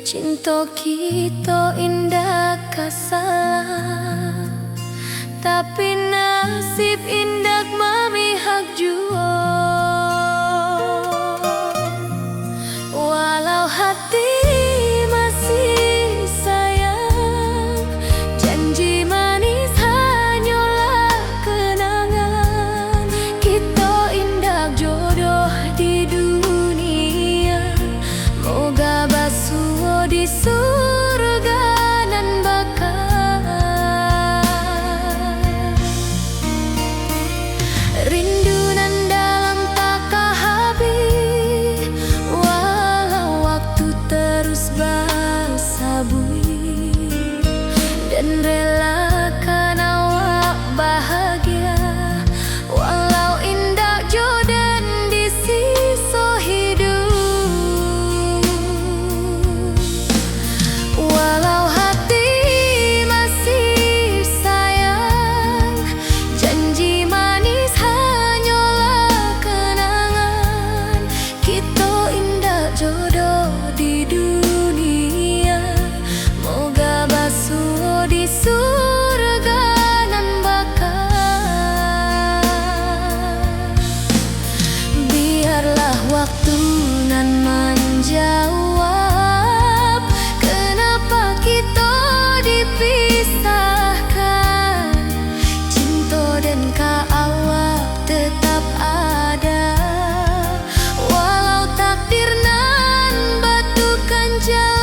Cinta kita indah kasalah, tapi nasib indah memihak jua. Walau hati masih sayang, janji manis hanyalah kenangan. Kita indah jodoh di dunia, moga basuh di surga nan bakal. Rindu nan dalam tak habis, walau waktu terus bersabui, dan relakan awak bahagia walau indah jodan di sisa hidup. Walau hati masih sayang, janji manis hanyalah kenangan. Kita indah jodoh di dunia, moga basuh di surga nan bakal. Biarlah waktu nan menjawab kenapa kita dipisahkan. Cinta dan awak tetap ada, walau takdir nan batukan jalan.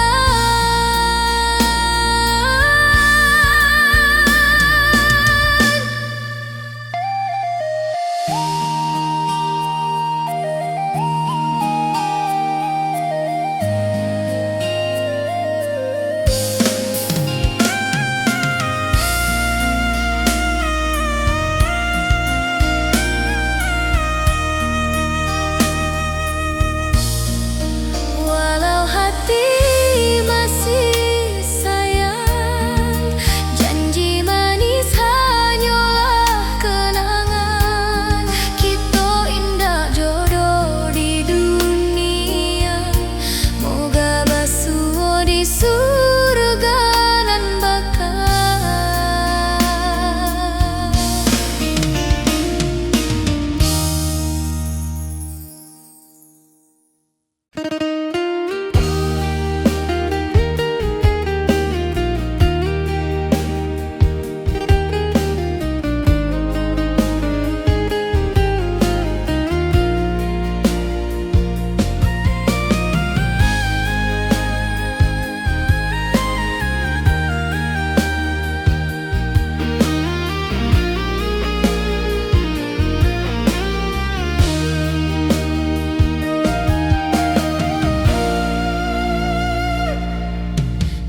Walau hati masih sayang, janji manis hanyalah kenangan. Kita indah jodoh di dunia, moga basuh di surga nan bakal.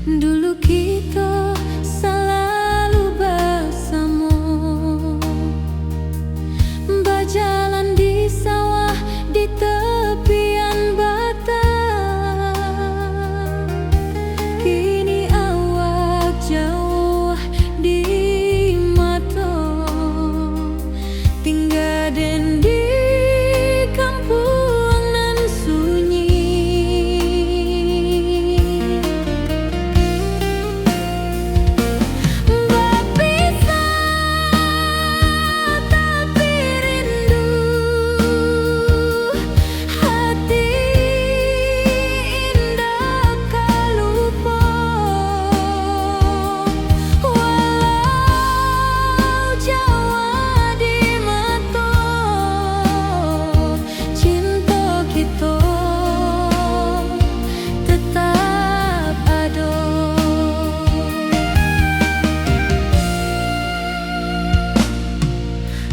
Dulu kita selalu bersama, berjalan di sawah di tepian batang. Kini awak jauh di mata, tinggal dan di kampung nan sunyi.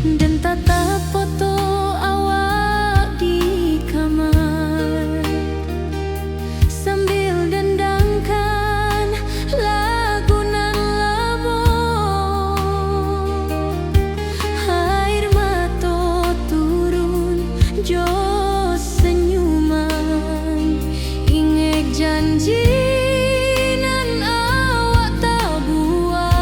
Dan tatap foto awak di kamar, sambil dendangkan lagu nan lama. Air mata turun jo senyuman, ingat janji nan awak tak buat.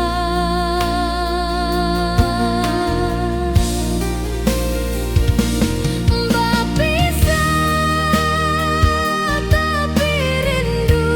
Bapisah tapi rindu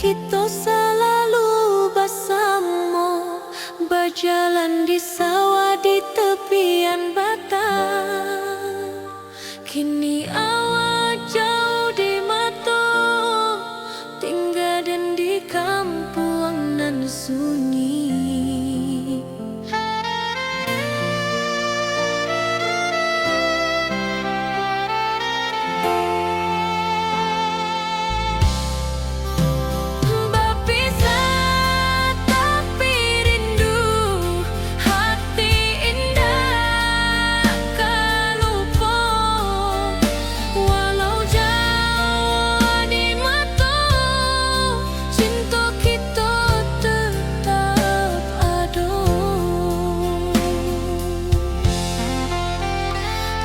kita selalu bersama, berjalan di sawah di tepian batang. Kini awak jauh di mata, tinggal dan di kampung nan sunyi.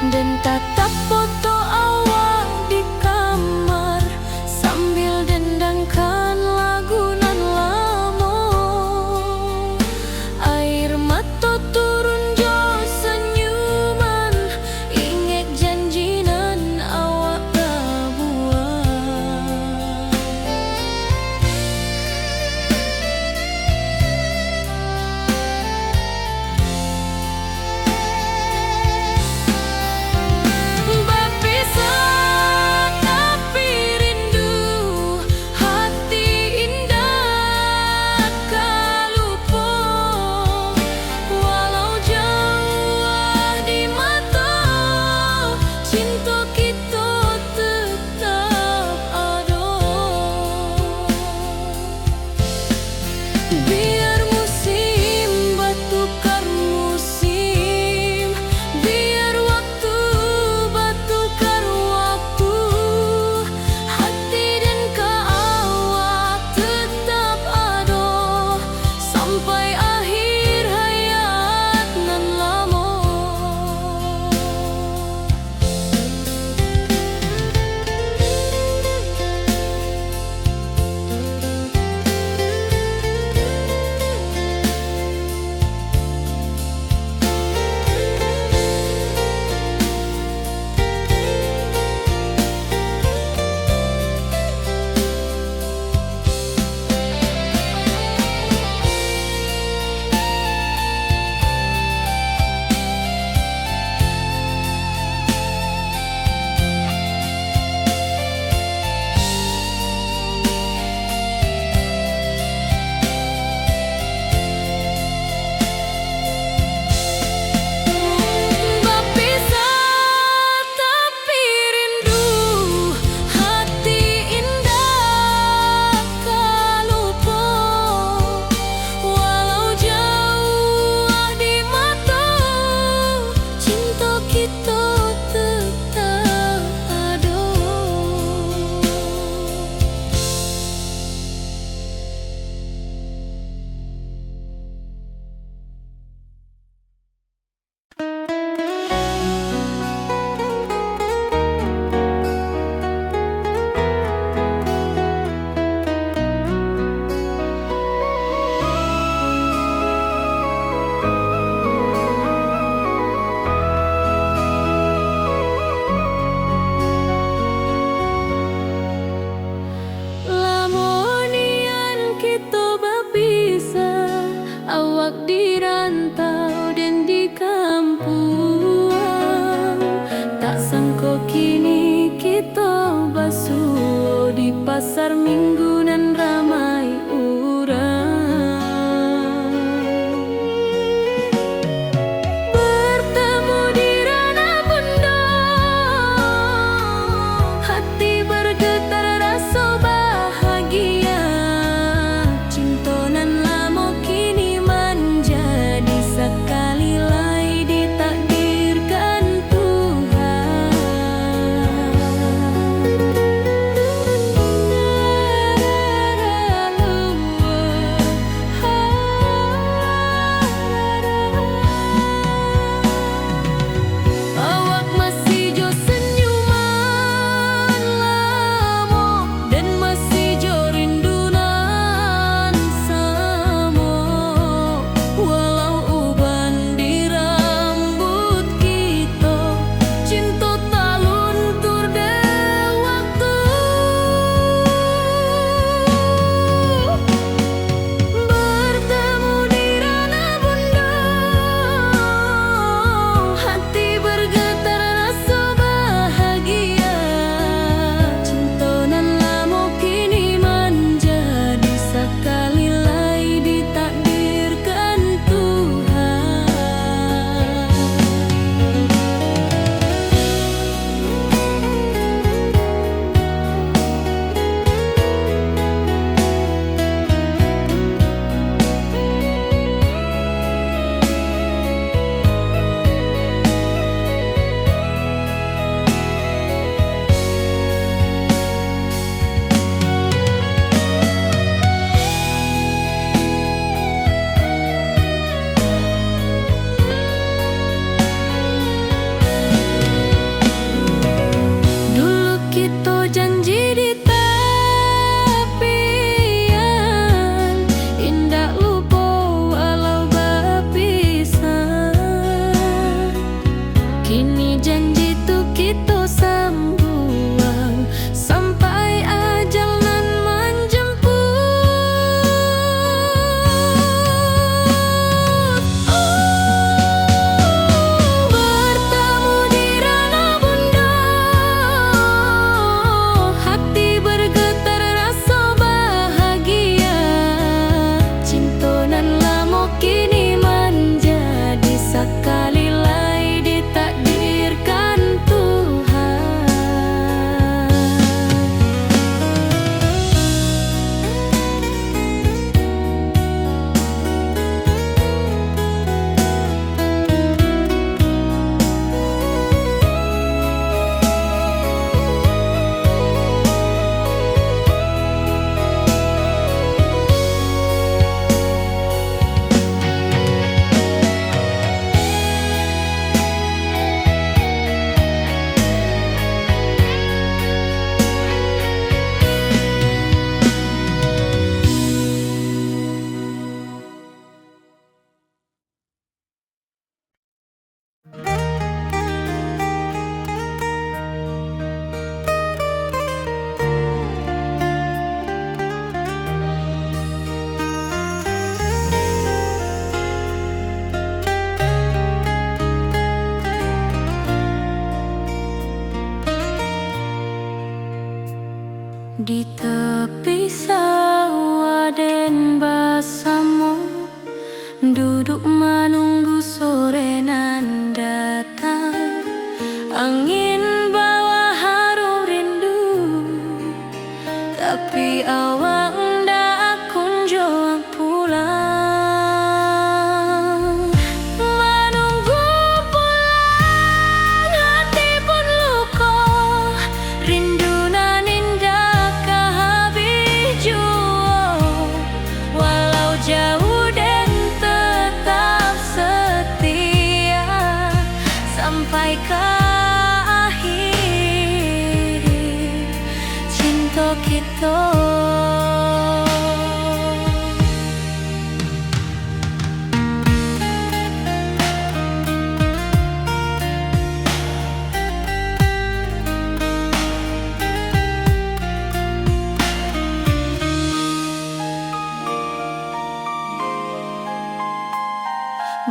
Dan tatap foto awak di kamar sambil dendangkan lagu nan lama. Air mata turun jo senyuman, ingat janji nan awak buat. Biar musim bertukar musim, biar waktu bertukar waktu, hati dan awak tetap ada sampai akhir hayat nan lama. Awak di rantau dan di kampung, tak sangka kini kita basuh di pasar minggu nan ramai urang. Bertemu di ranah bunda, hati bergetar rasa bahagia. Cinta nan lama kini menjadi sekali lagi ditakdirkan Tuhan. tepi sawah den basamu, duduk menunggu sore nan datang. Angin bawa harum rindu, tapi awak ndak kunjung pulang. Menunggu pulang hati pun luka, rindu nan indah kehabis jua. Walau jauh dan tetap setia sampai ke akhir cinta kita.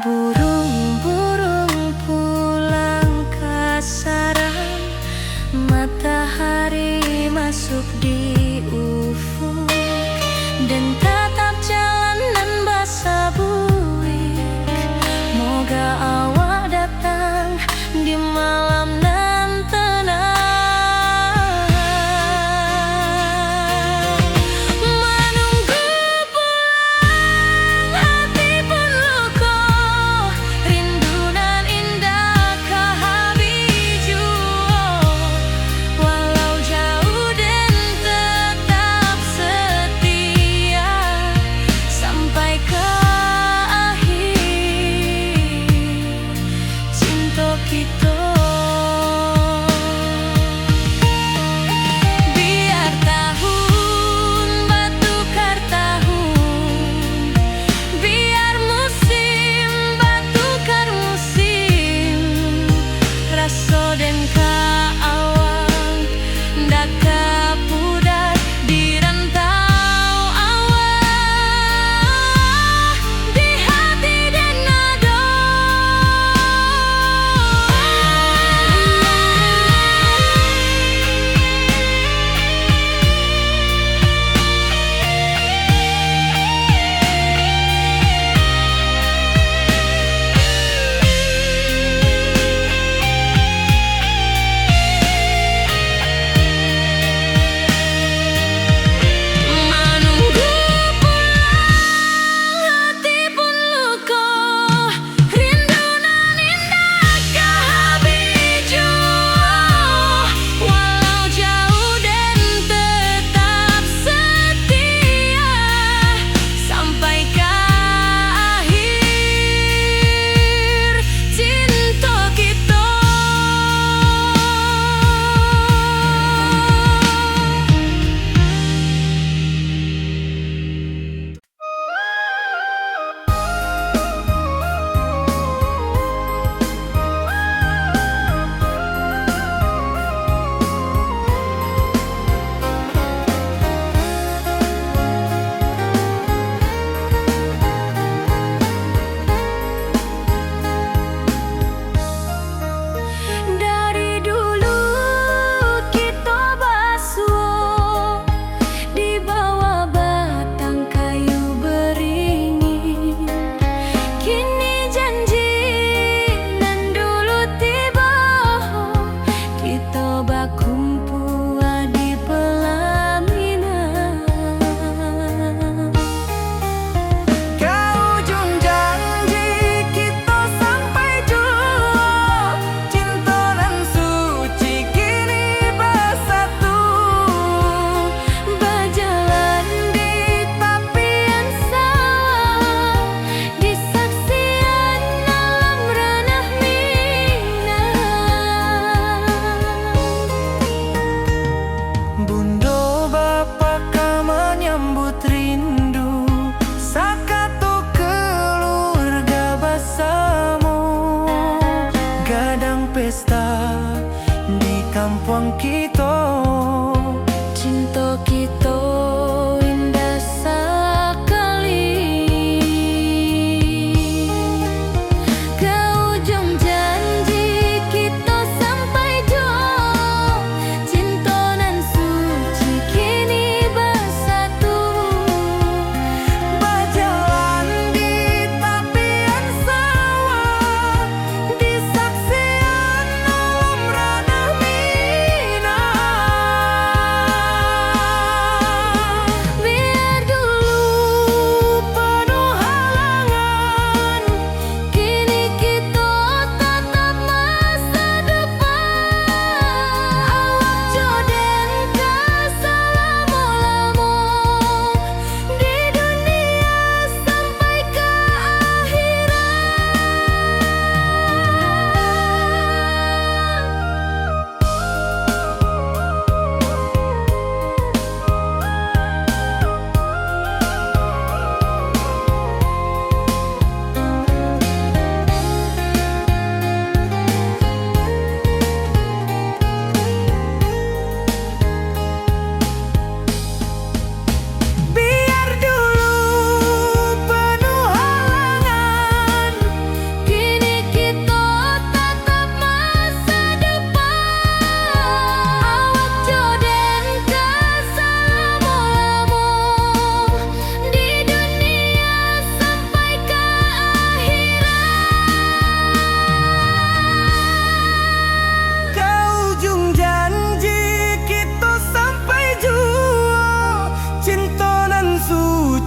Burung-burung pulang ke sarang, matahari masuk di ufuk, dan tatap jalanan basah buik. Moga awak datang di malam nan tenang. Menunggu pulang hati pun luka, rindu nan indah kehabis jua. Walau jauh dan tetap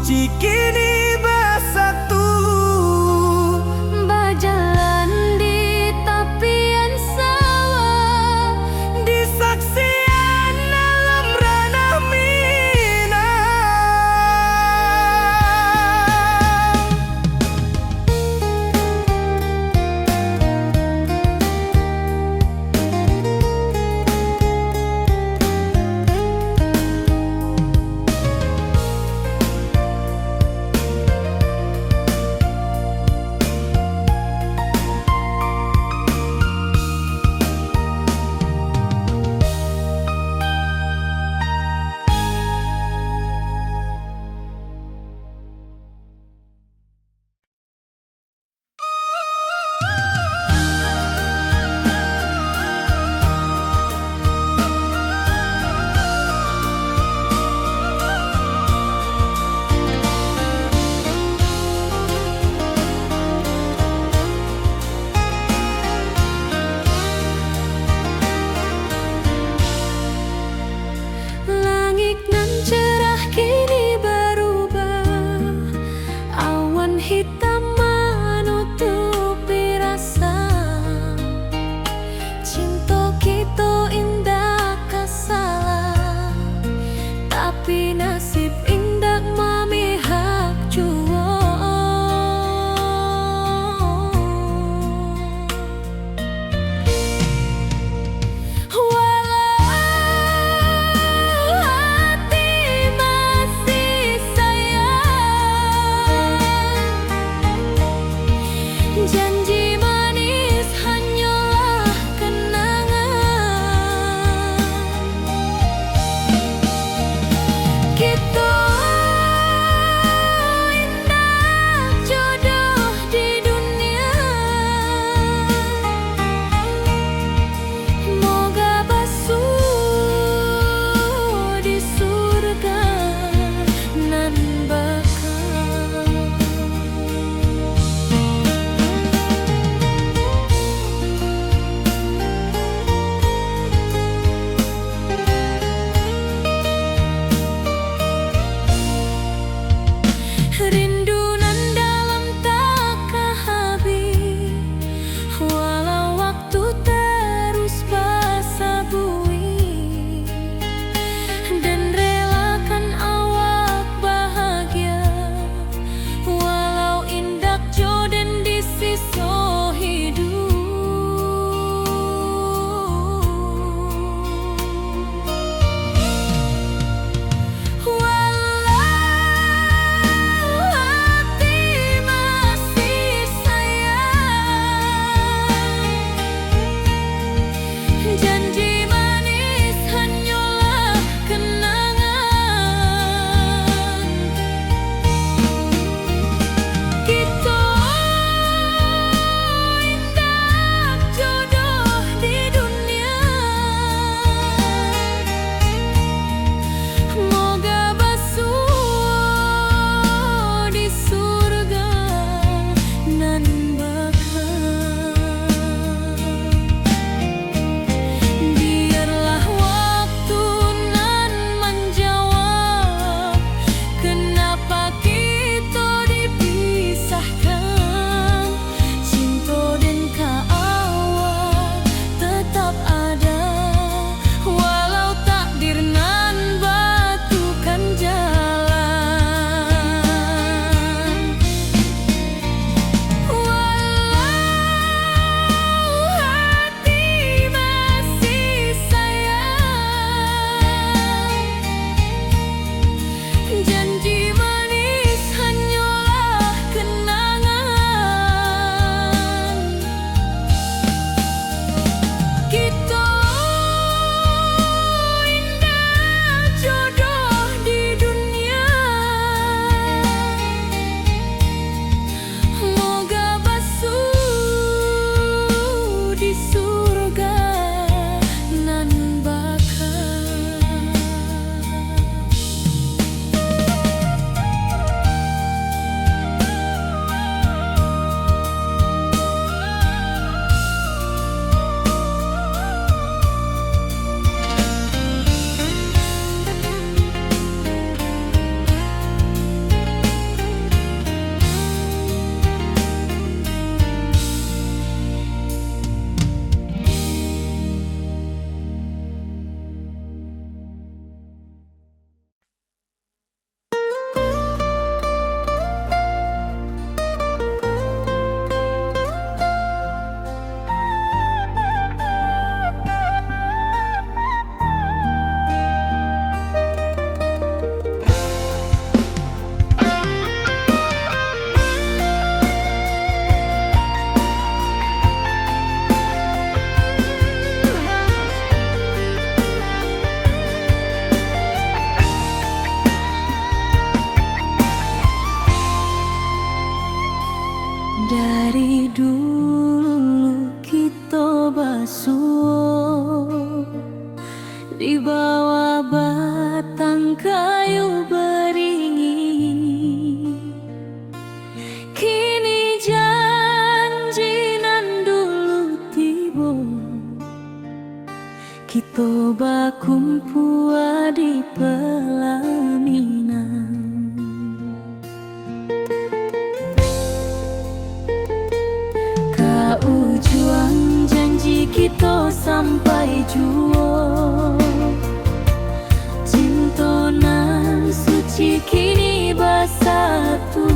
suci kini bersatu. Berjalan di tepian sawah, Di saksian dalam ranah Minang. langit nan cerah kini berubah, awan hitam menutupi rasa. Cinta kita indah kasalah, tapi nasib indah memihak jua. Janji manis hanyalah kenangan kita. ayu beringin, kini janji nan dulu tiba, kita bakumpul di pelaminan. Kau juang janji kita sampai jua, cinta nan suci kini bersatu,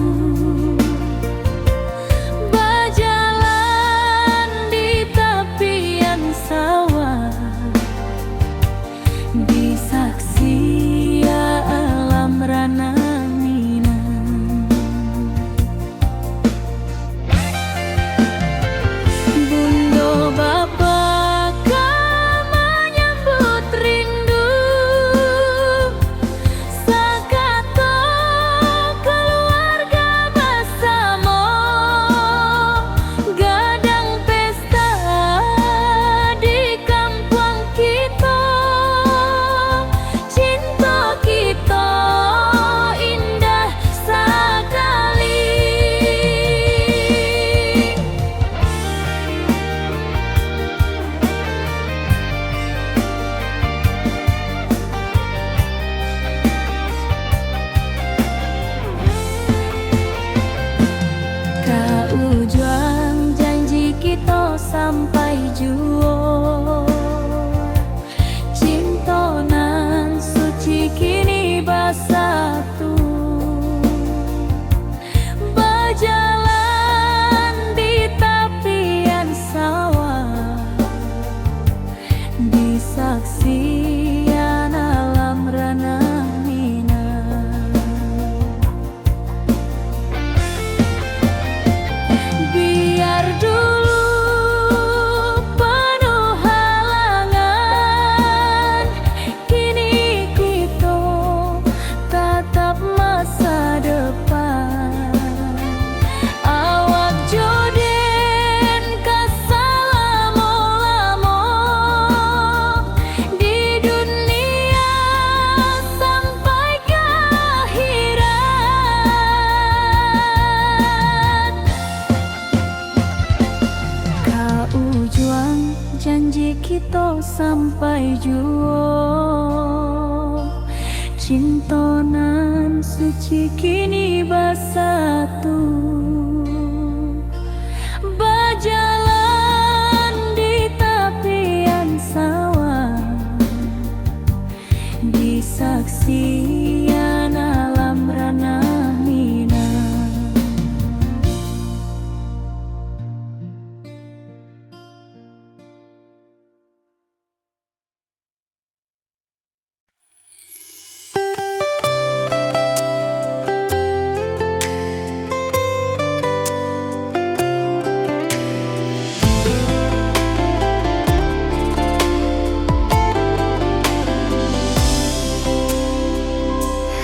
berjalan di tepian sawah, di saksi alam rana Minang. Bunda bapa kau menyambut rindu, sakato keluarga bersama, gadang pesta di kampung kita, cinta kita indah sekali. Kau juang janji kita sampai jua, cinta nan suci kini bersatu, berjalan di tepian sawah, di saksian alam rana Minang. Biar dulu penuh halangan, kini kita tatap masa depan. Awak joden kesalamo-lamo di dunia sampai ke akhirat. Kau juang janji kita sampai jua, cinta nan suci kini bersatu, berjalan di tepian sawah, di saksian alam rana Minang.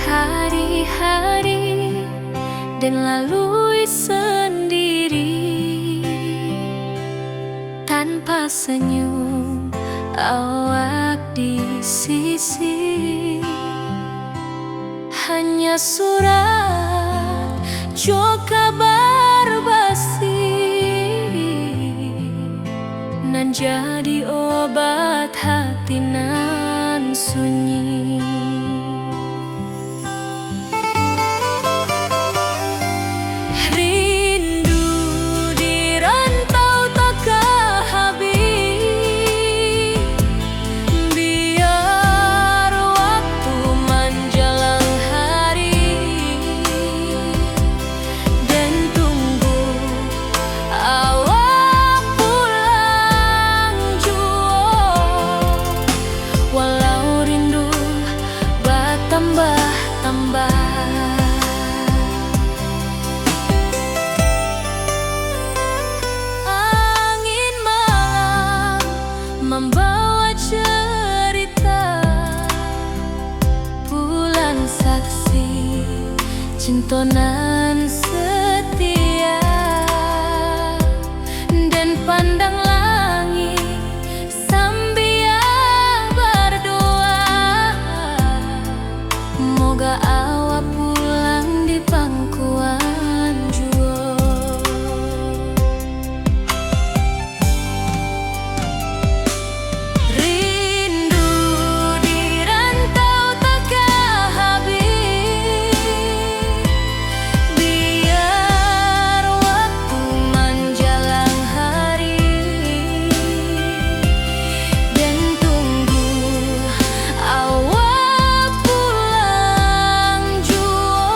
Hari-hari dan lalui sendiri, tanpa senyum awak di sisi, hanya surat jua kabar basi, nan jadi obat hati nan sunyi. Rindu di rantau tak habis, biar waktu menjelang hari, dan tunggu awak pulang jua. Walau rindu bertambah-tambah, angin malam membawa cerita, bulan saksi cinta nan setia, dan pandang langit sambil berdoa, Moga awak pulang di pangkuan jua. Rindu di rantau takkan habis, biar waktu menjelang hari, dan tunggu awak pulang jua.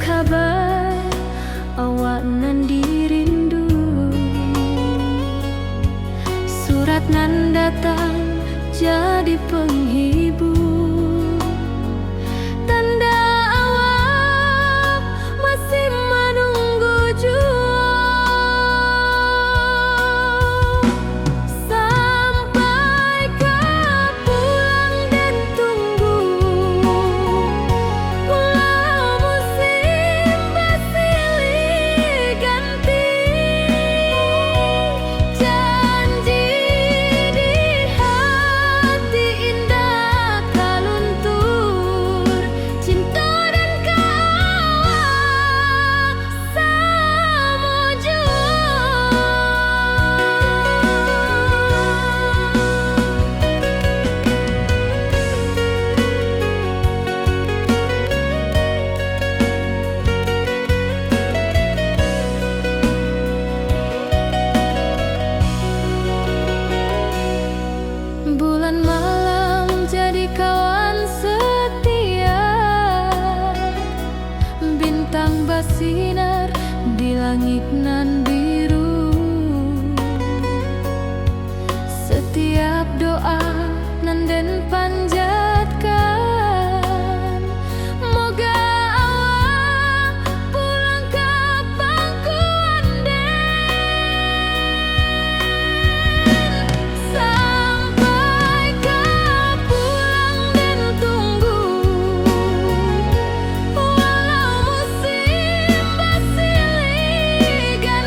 kabar awak nan dirindu. Surat nan datang jadi penghibur, tanda awak masih menunggu jua. Sampai kau pulang dan tunggu, pulau musim bersilih ganti. Janji di hati indah kaluntur, cinta dan kawak sama jua. Bulan malam jadi kawan setia, bintang bersinar di langit nan biru. Setiap doa nan den panjatkan, moga awak pulang ke pangkuan den. Sampai kau pulang dan tunggu, walau musim bersilih ganti.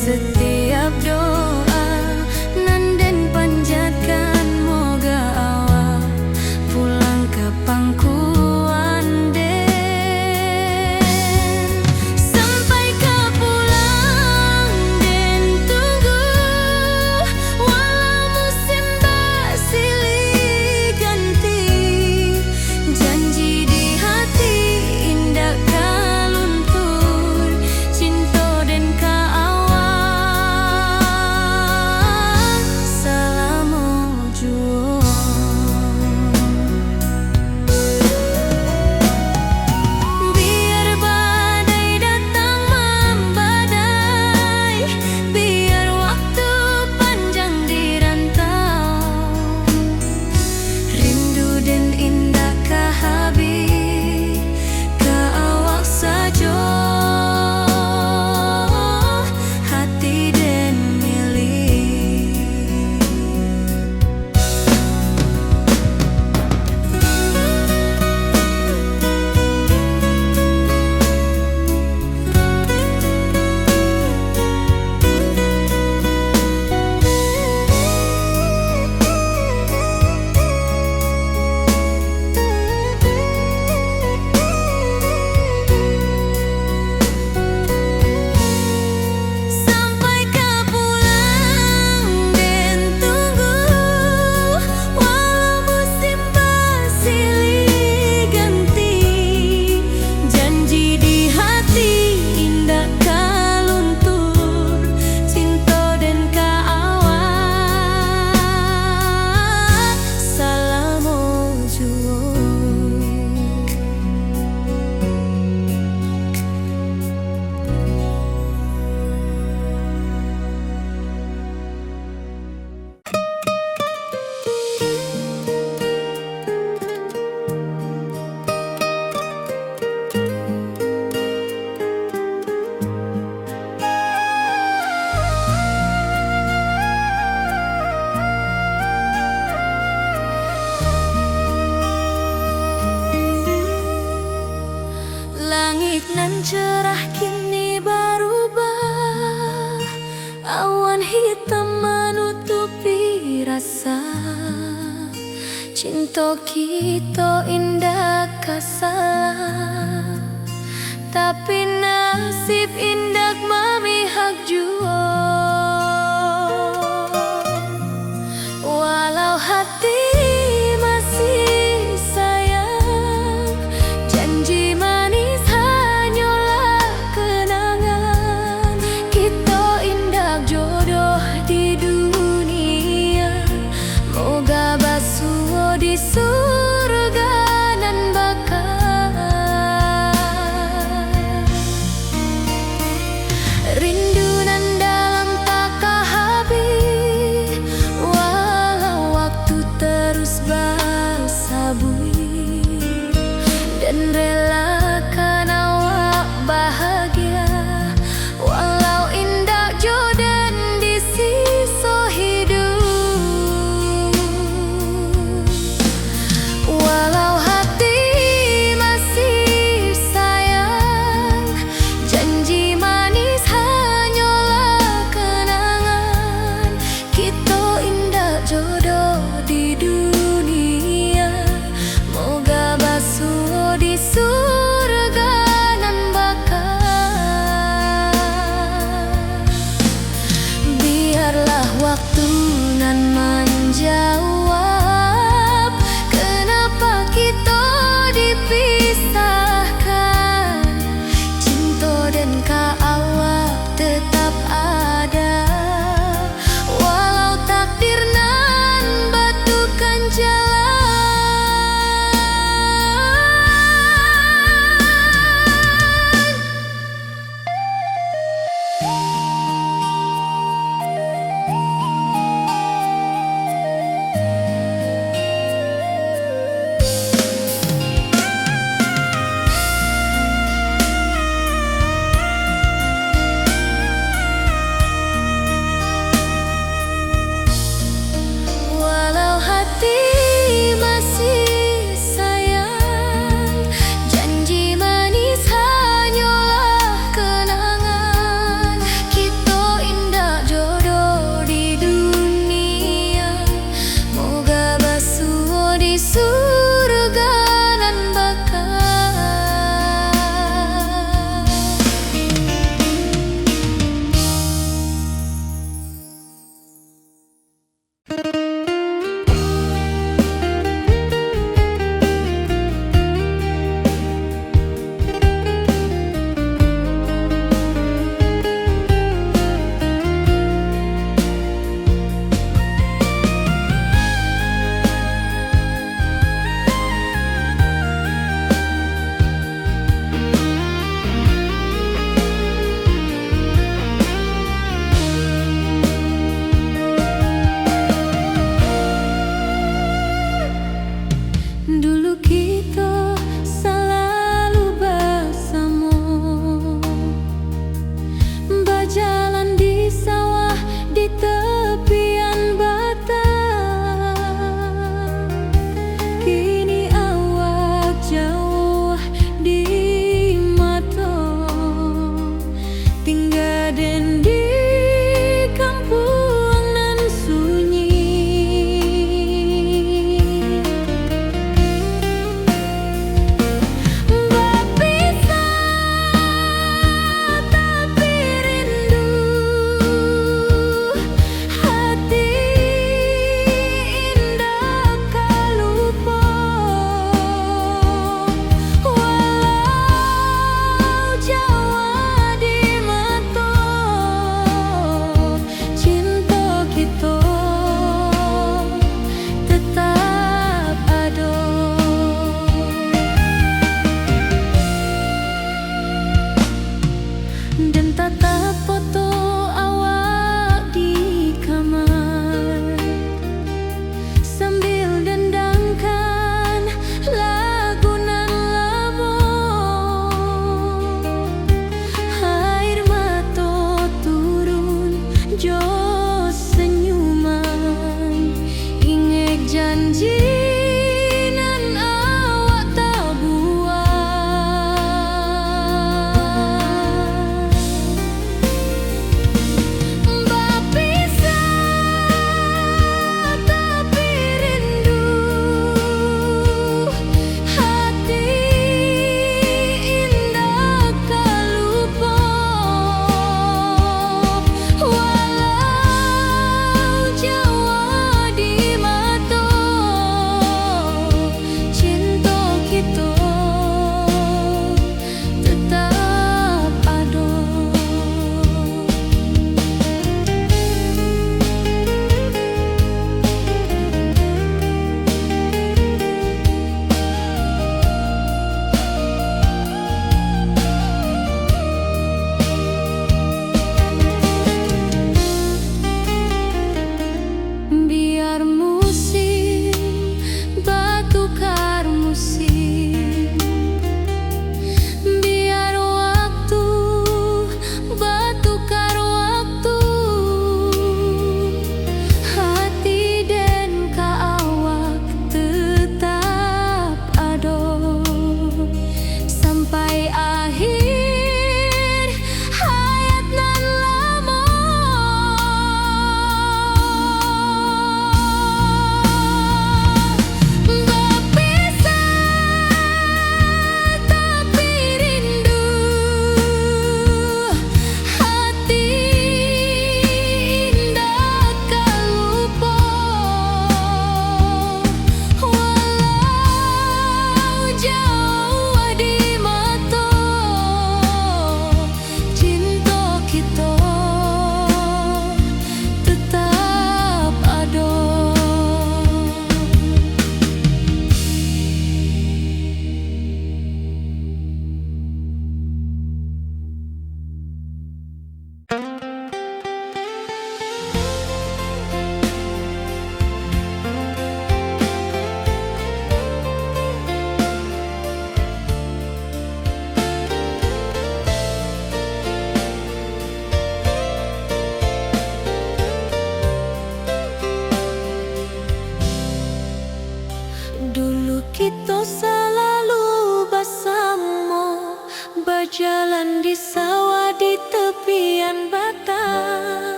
Setiap doa nan den panjatkan moga awak pulang ke pangkuan den. Sampai ke pulang den tunggu walau musim bersilih ganti. Janji di hati indah kaluntur cinta den ka awak salamu juo. Biar badai datang membadai, biar waktu panjang dirantau, rindu dan indah kahabi ka awak sajo hati dan milih. Sampai ke pulang den tunggu walau musim bersilih ganti. Janji di hati indah kaluntur cinta den ka awak salamu juo. Langit nan cerah kini berubah, awan hitam menutupi rasa. Cinta kita indah kasalah, tapi nasib indah memihak jua. Walau hati masih sayang, janji manis hanyalah kenangan. Kita indah jodoh di dunia, moga basuh di surga nan bakal. Rindu nan dalam tak habis, walau waktu terus bersabui, dan relakan awak bahagia walau indah jodan di sisa hidup. Walau hati masih sayang, janji manis hanyalah kenangan. Kita indah jodoh di dunia, moga basuh di surga nan bakal. Biarlah waktu nan menjawab kenapa kita dipisahkan. Cinta dan ka awak tetap ada, walau takdir nan batukan jalan.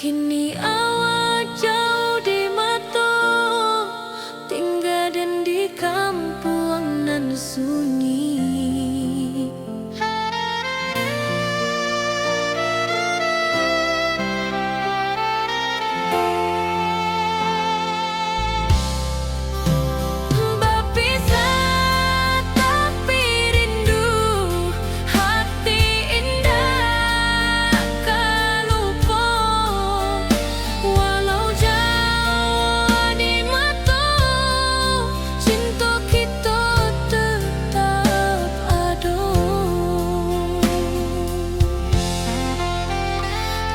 Kini awak jauh di mata, tinggal dan di kampung nan sunyi.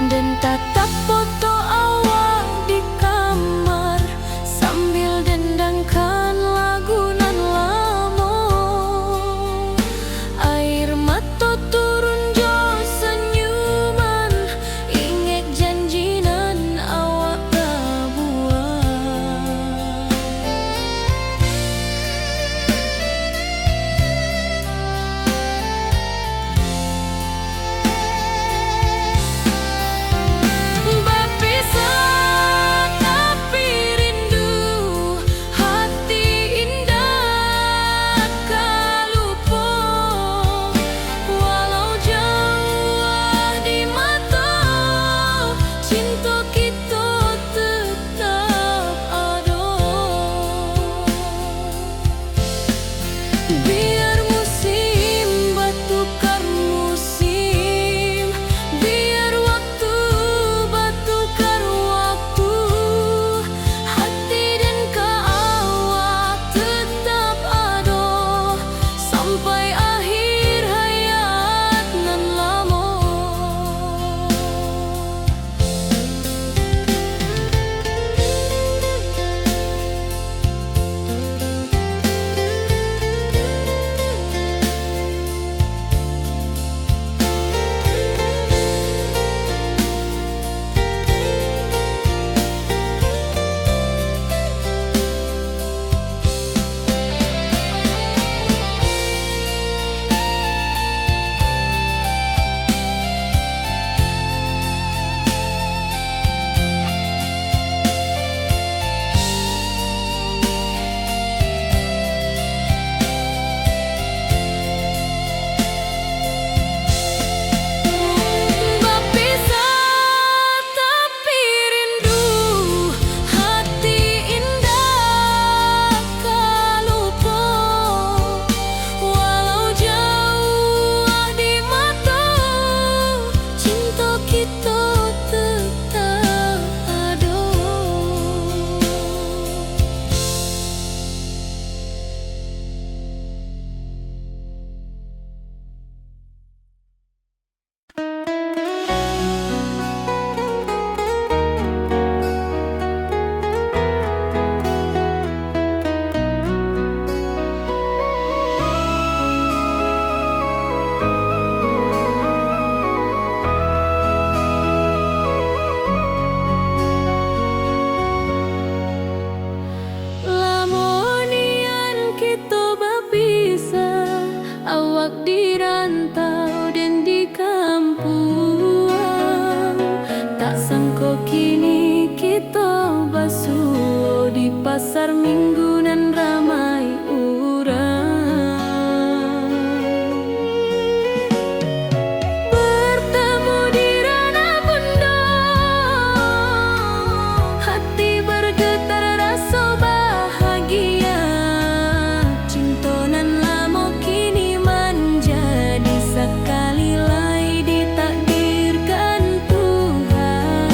Dan tatap foto awak di kamar sambil dendangkan lagu nan lama. Air mata turun jo senyuman, ingat janji nan awak tak buat. Biar musim bertukar musim, biar waktu bertukar waktu, hati dan awak tetap ada sampai akhir hayat nan lama. Awak di rantau dan di kampung, tak sangka kini kita basuh di pasar minggu nan ramai urang. Bertemu di ranah bunda, hati bergetar rasa bahagia. Cinta nan lama kini menjadi sekali lagi ditakdirkan Tuhan.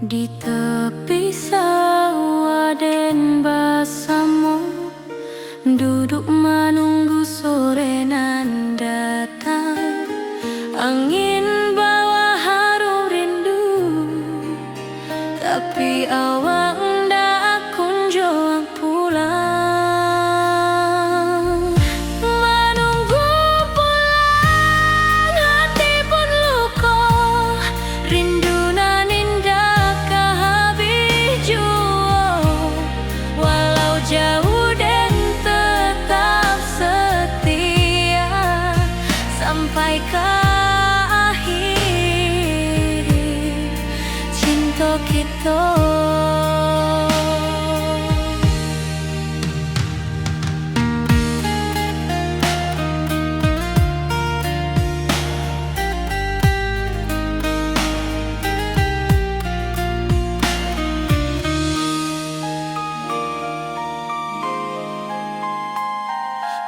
Di tepi sawah den basamu, duduk menunggu sore nan datang. Angin bawa harum rindu, tapi awak ndak kunjung pulang. Menunggu pulang, hati pun luka, rindu nan indah kehabis jua. Walau jauh dan tetap setia sampai ke akhir cinta kita.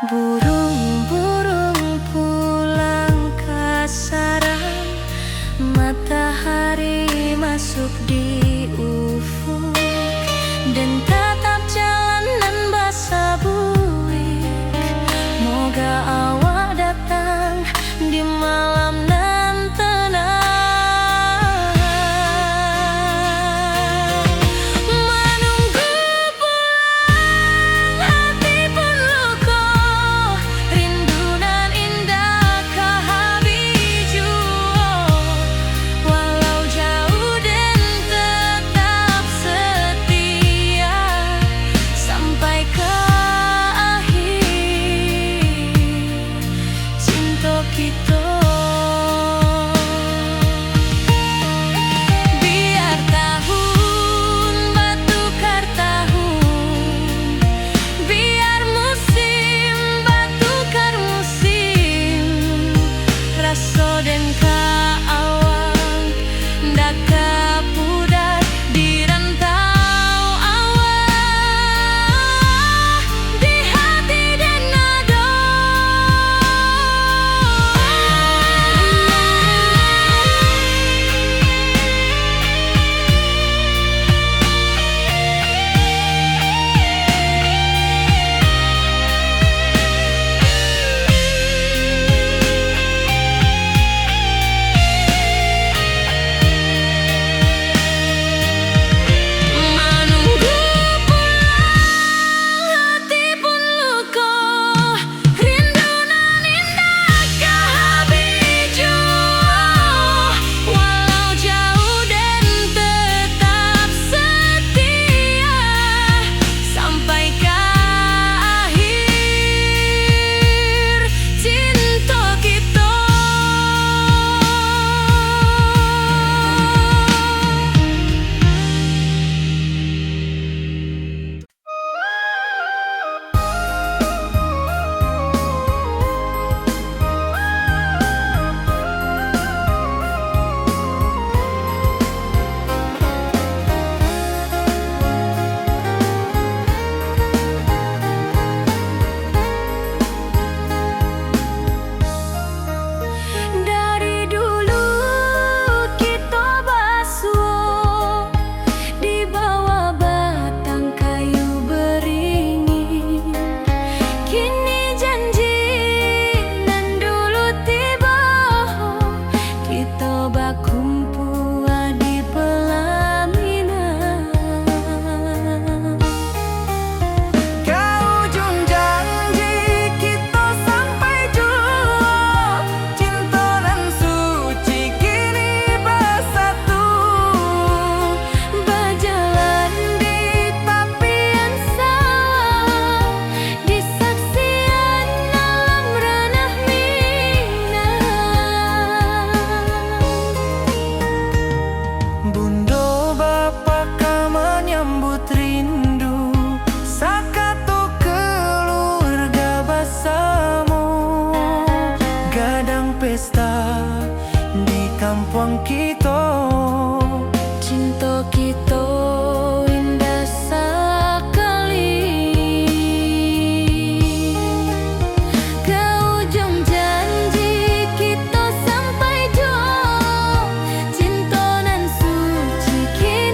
Burung-burung pulang ke sarang, matahari masuk di ufuk, dan tatap jalanan basah buik. Moga awak datang di malam nan tenang. Menunggu pulang, hati pun luka, rindu nan indah kehabis jua. Walau jauh dan tetap setia sampai ke akhir cinta kita. Biar tahun batukar tahun, biar musim batukar musim, rasa dan kaawang ndak kapudar di rantau awak, di hati dan nada. Menunggu pulang, hati pun luka, rindu nan indah kehabis jua. Walau jauh dan tetap setia sampai ke akhir cinta kita. Dari dulu kita basuh di bawah batang kayu beringin. Kini janji nan dulu tiba, kita bakumpul di pelaminan. Ke ujung janji kita sampai jua, cinta nan suci kini bersatu. Berjalan di tepian sawah, di saksian alam ranah Minang. Bundo bapa ka menyambut rindu, sakatu keluarga bersama. Gadang pesta di kampung kita, Cinta kita indah sekali. Ke ujung janji kita sampai jua, cinta nan suci kini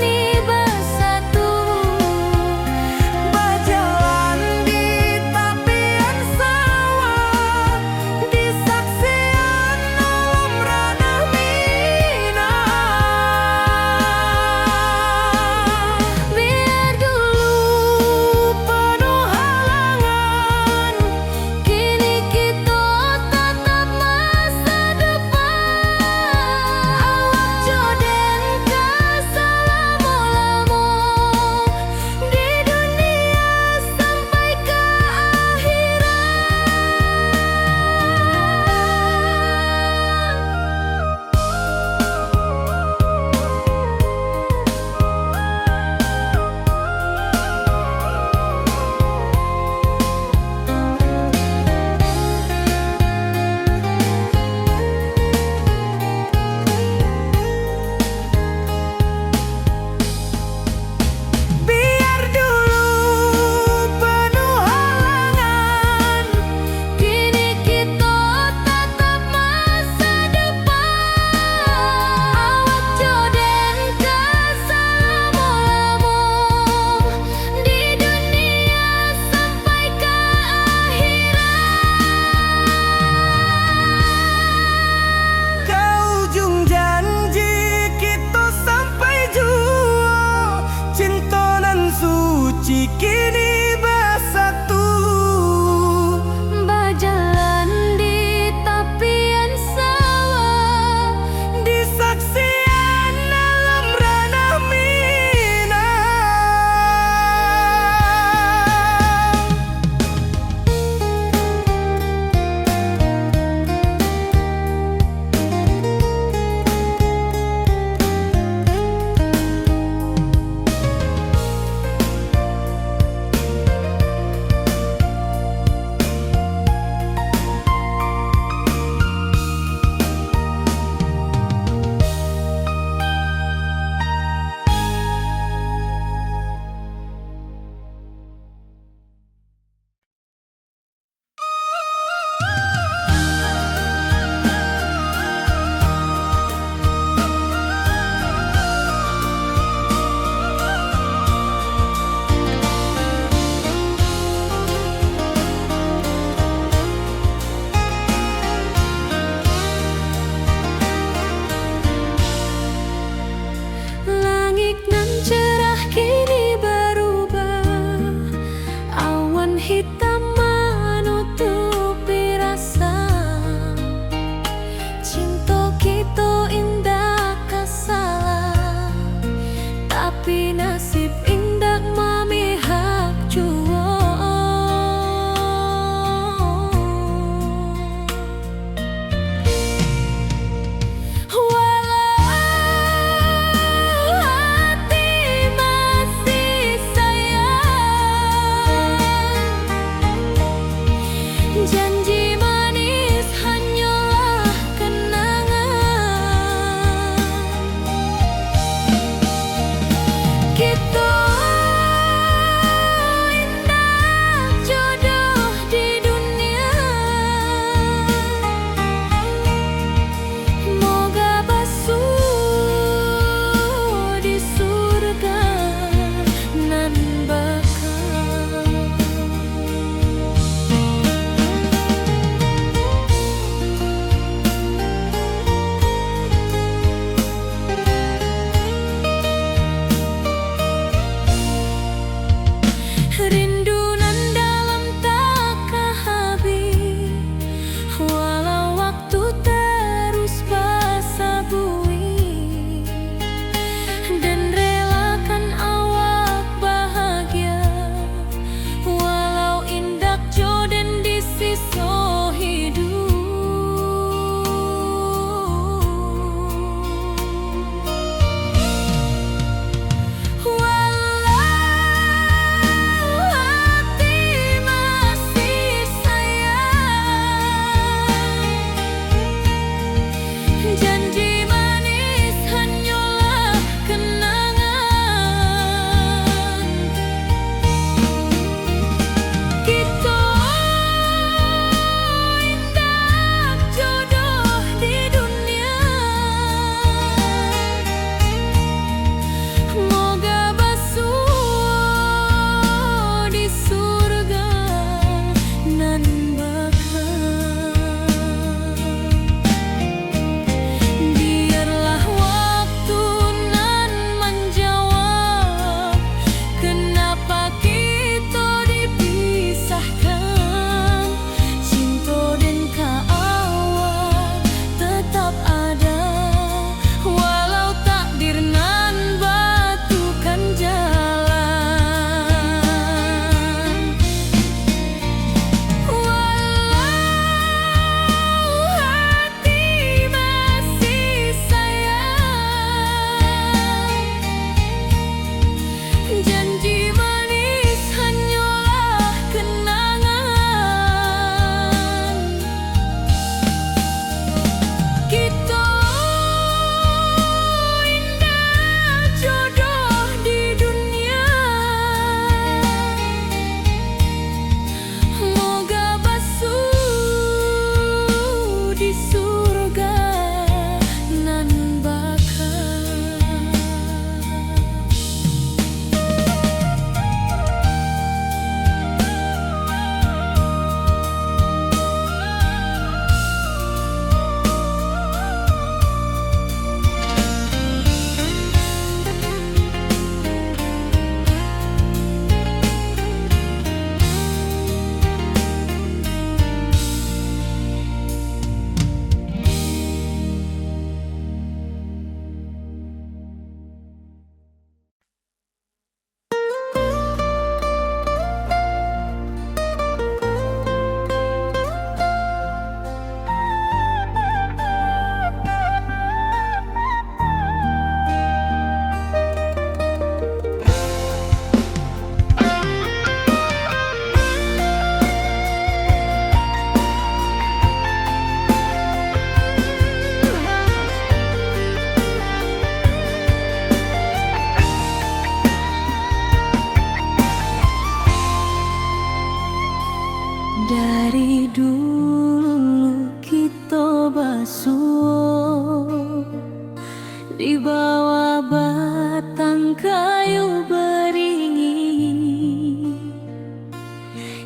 di bawah batang kayu beringin.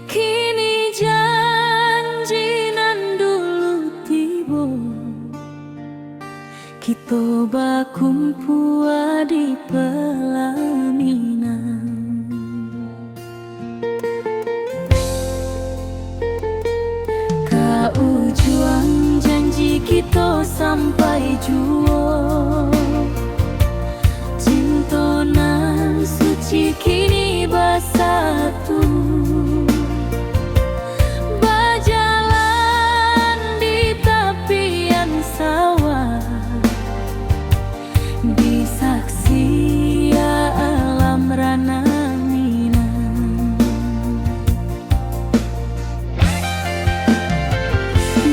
Kini janji nan dulu tiba, kita bakumpul di pelaminan. Kau juang janji kita sampai jua, cinta nan suci kini bersatu. Berjalan di tepian sawah, di saksi alam rana Minang.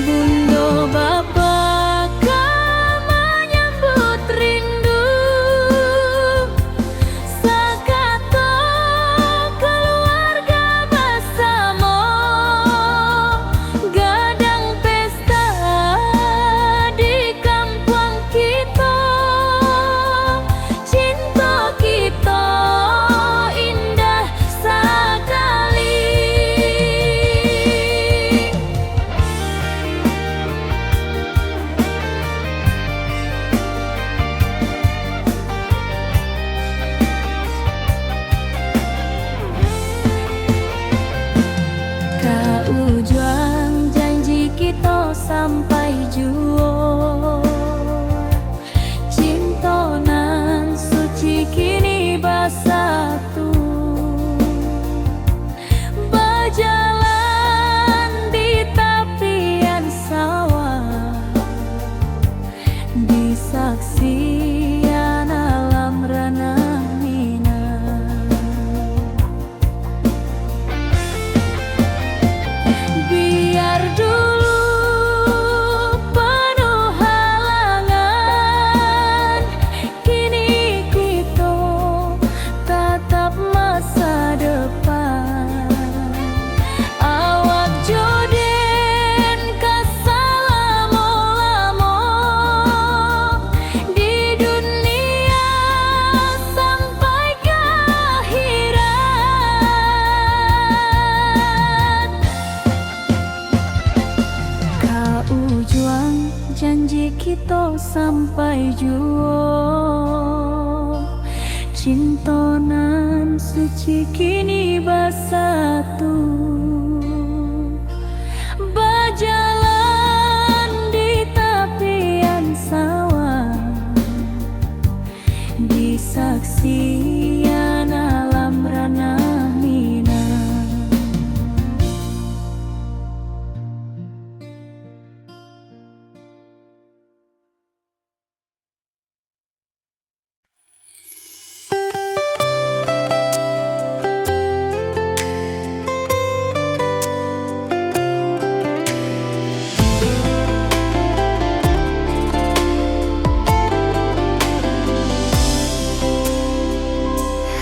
Bunda bapa kau menyambut rindu, sakato keluarga bersama, gadang pesta di kampung kita. Cinta kita indah sekali. Kau juang janji kita sampai jua, cinta nan suci kini bersatu. Berjalan di tepian sawah, di saksian alam rana Minang. Biar dulu penuh halangan, kini kita tatap masa depan. Awak joden kesalamo-lamo di dunia sampai ke akhirat. Kau juang janji kita sampai jua, cinta nan suci kini bersatu. Berjalan di tepian sawah, di saksian alam rana Minang.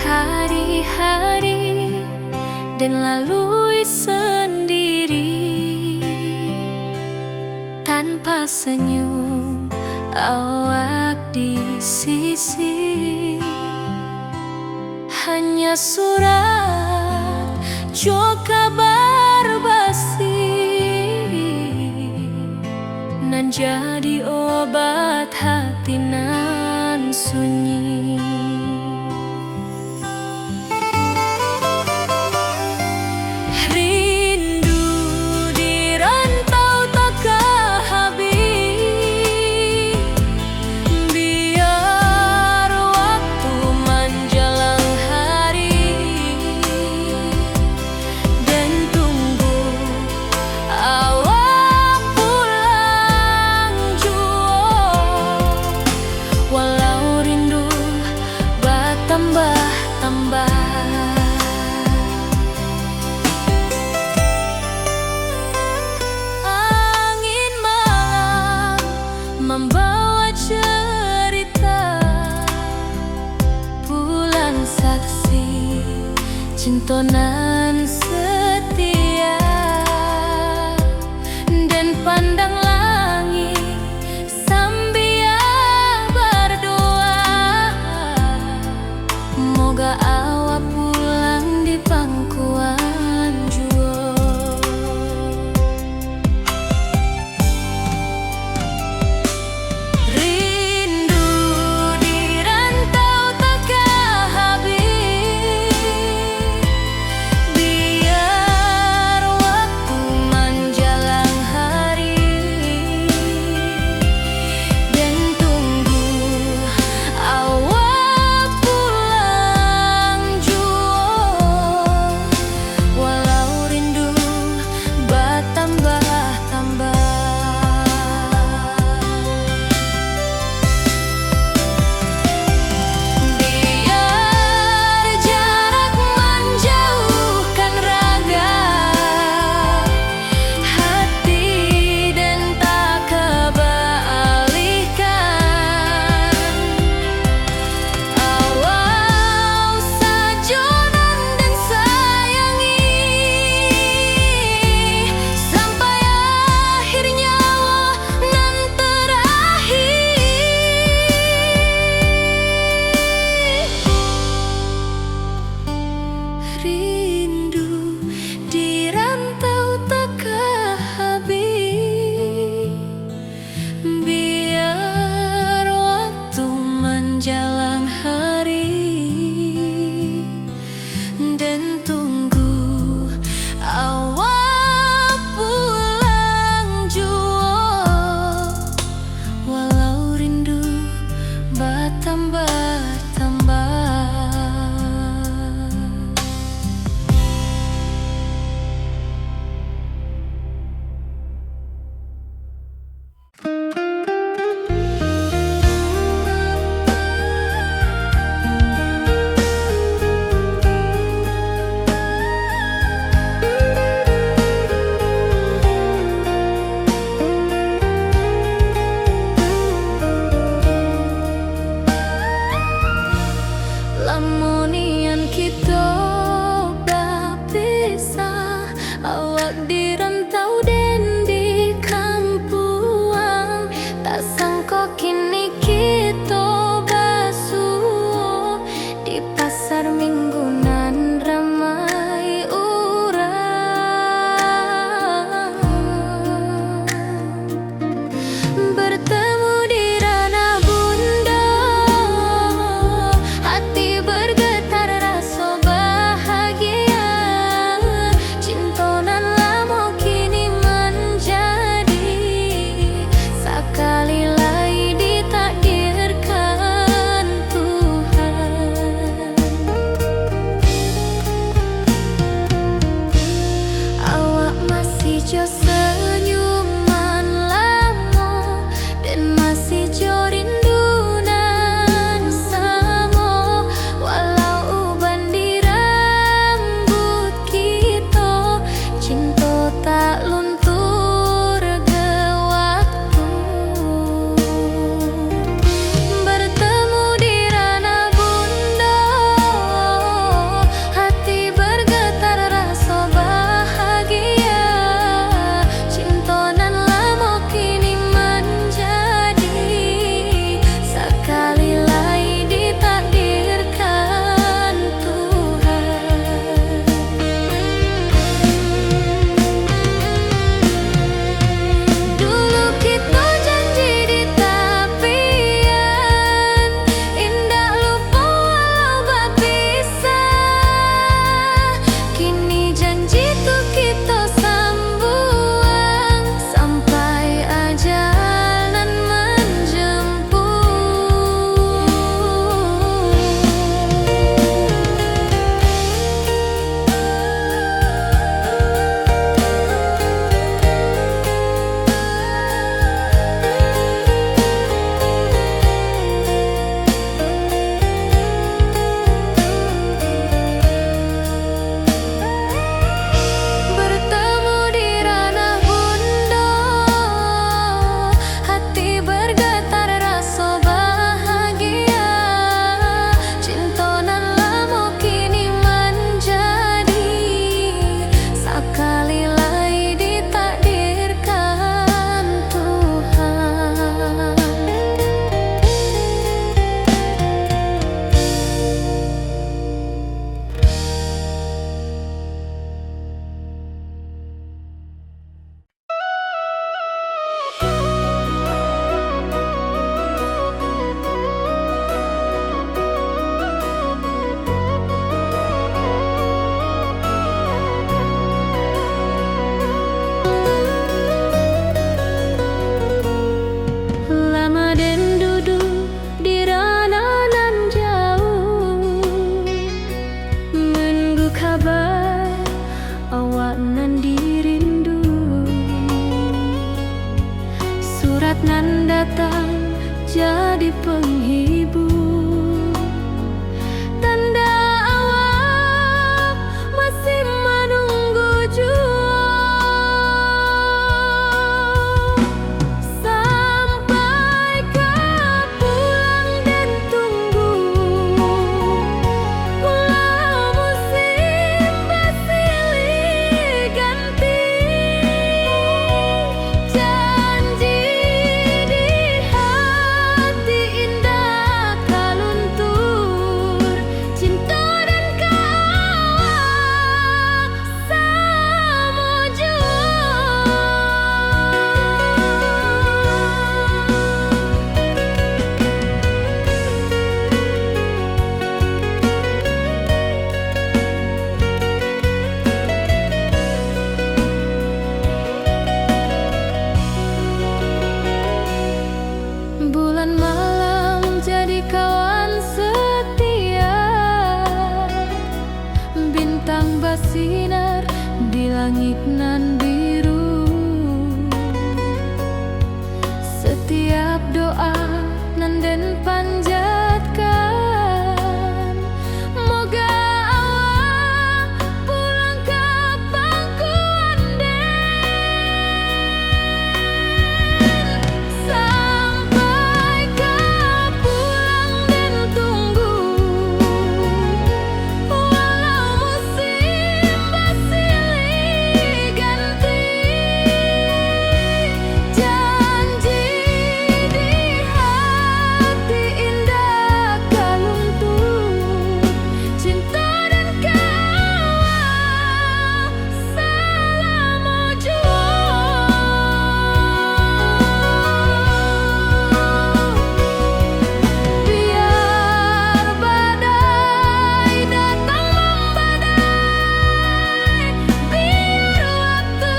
Hari-hari dan lalui sendiri, tanpa senyum awak di sisi. Hanya surat jo kabar basi, nan jadi obat hati nan sunyi. Rindu di rantau tak habis, biar waktu menjelang hari, dan tunggu awak pulang jua. Walau rindu bertambah-tambah, angin malam membawa cerita, bulan saksi cinta nan setia, dan pandang langit sambil berdoa. penghibur. Tanda awal masih menunggu jua. Sampai kau pulang dan tunggu, walau musim bersilih ganti. Janji di hati indah kau luntur, cinta dan kawal sama jua. Bulan malam jadi kawan setia, bintang bersinar di langit nan biru. Setiap doa nan den panjatkan, moga awak pulang ke pangkuan den. Sampai kau pulang dan tunggu, walau musim bersilih ganti. Janji di hati indah kau luntur, cinta dan kawal selama jua. Biar badai datang membadai, biar waktu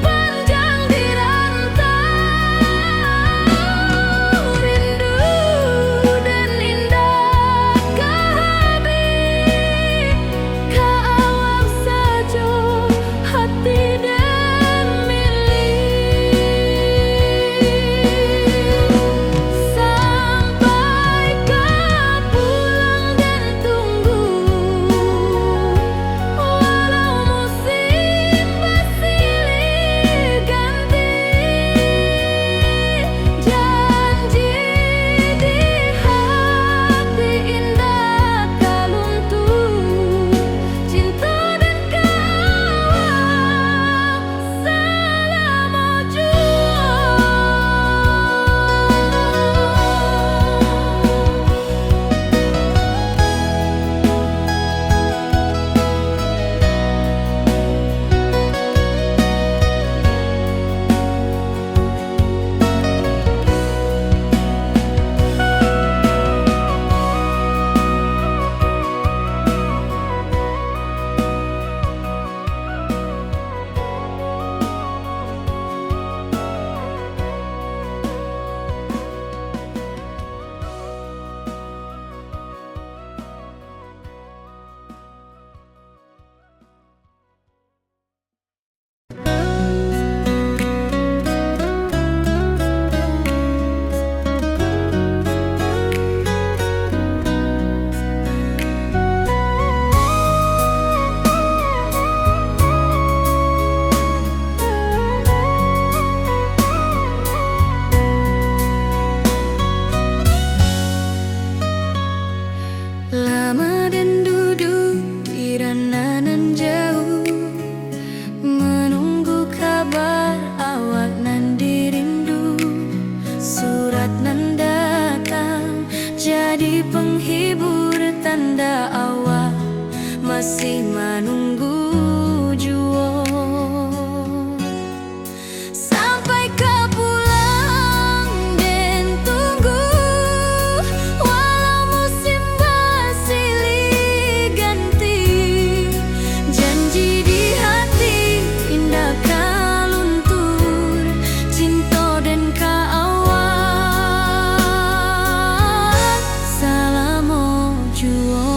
panjang dirantau, rindu dan indah kehabis, kawal saja hati dan milik. Sampai kau pulang dan tunggu, walau musim bersilih ganti. Janji di hati indah kau luntur, cinta dan kawal selama jua. Lama dan duduk di ranah nan jauh, menunggu kabar awak nan dirindu. Surat nan datang jadi penghibur, tanda awak masih menunggu jua. Sampai kau pulang dan tunggu, walau musim bersilih ganti. Janji di hati indah kau luntur, cinta dan kawal selama jua.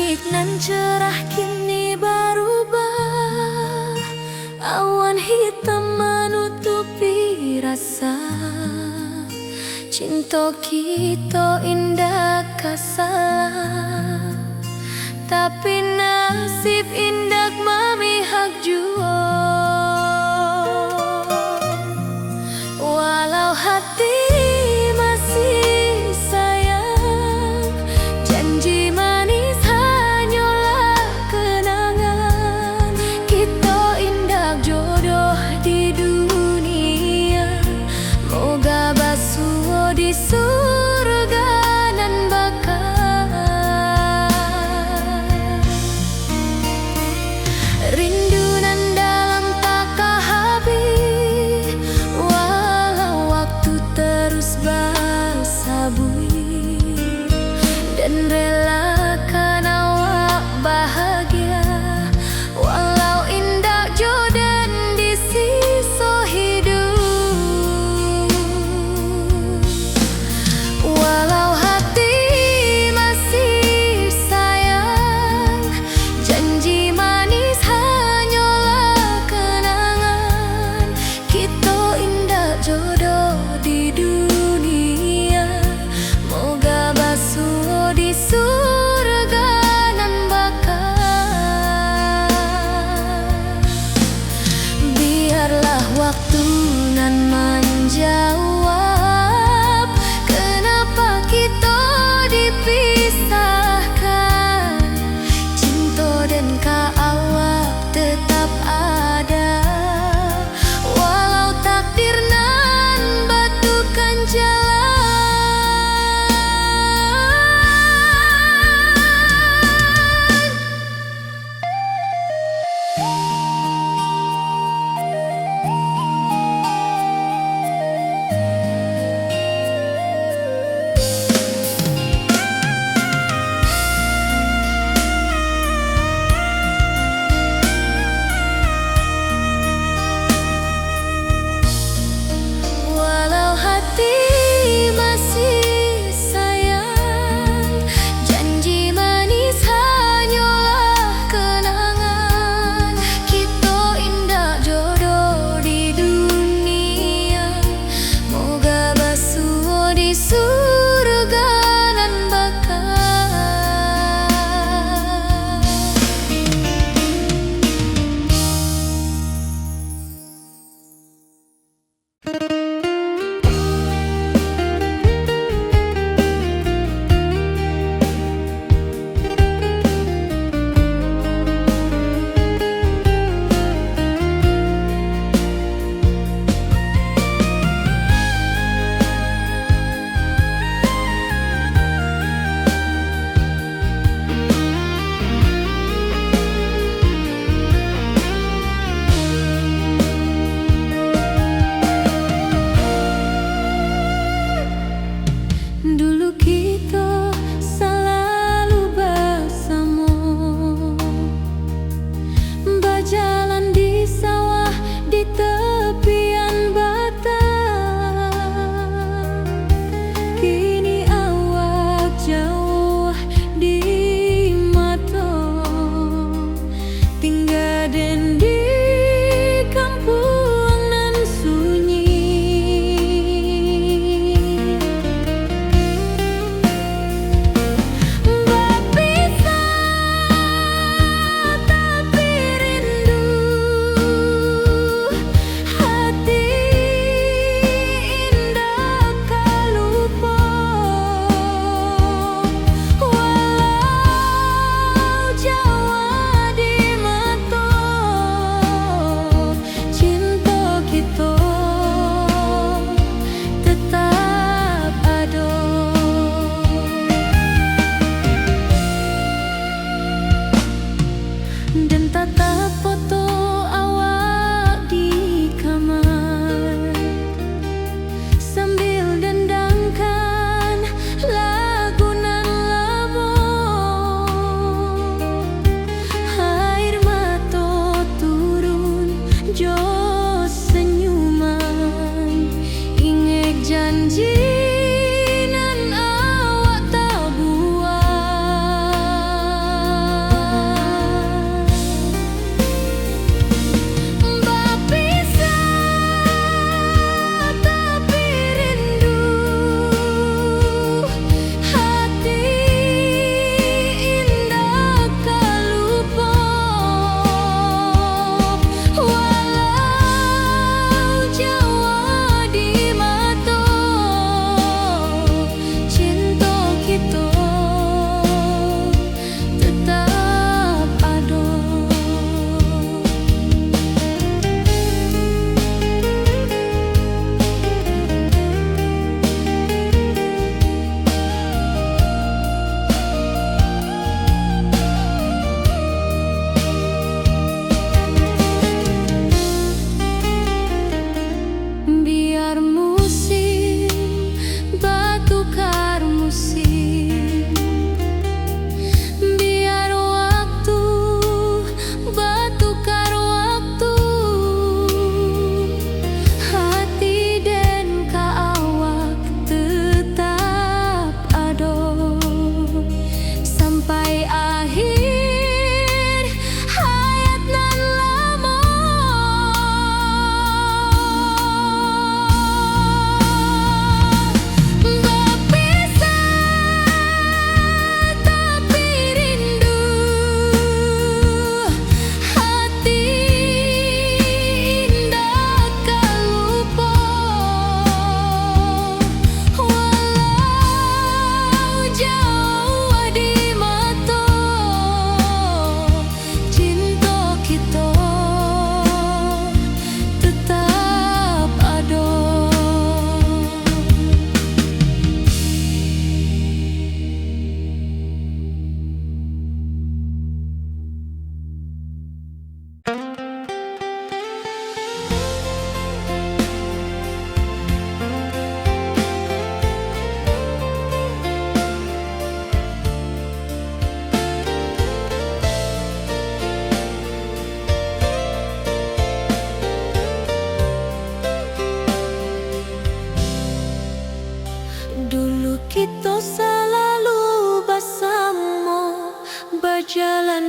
Langit nan cerah kini berubah, awan hitam menutupi rasa. Cinta kita indah kasalah, tapi nasib indah memihak jua. Walau hati masih sayang, janji manis hanyalah kenangan. Kita indah jodoh di dunia, moga basuh di surga nan bakal.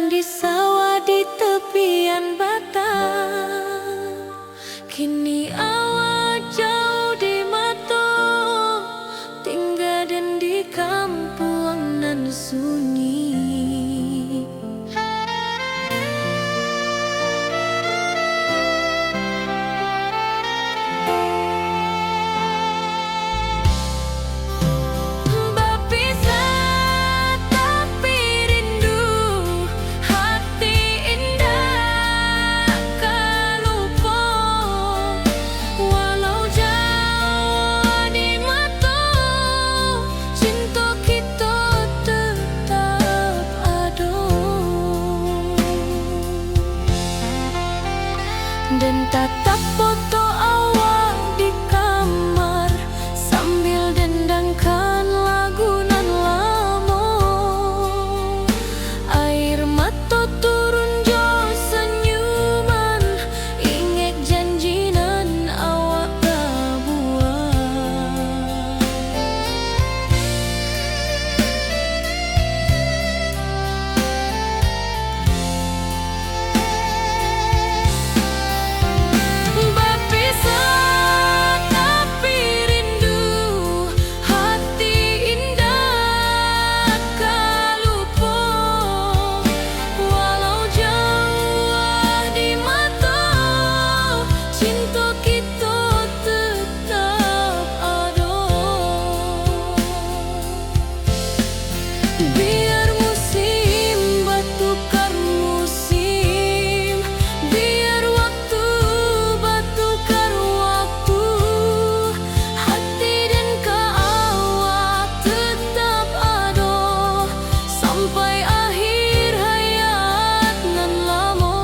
di sawah di tepian batang. Kini awak jauh di mata, tinggal dan di kampung nan sunyi. Dan tatap foto awak di kamar sambil dendangkan lagu nan lama. Air mata turun jo senyuman, ingat janji nan awak tak buat. Biar musim bertukar musim, biar waktu bertukar waktu, hati dan awak tetap ada sampai akhir hayat nan lama.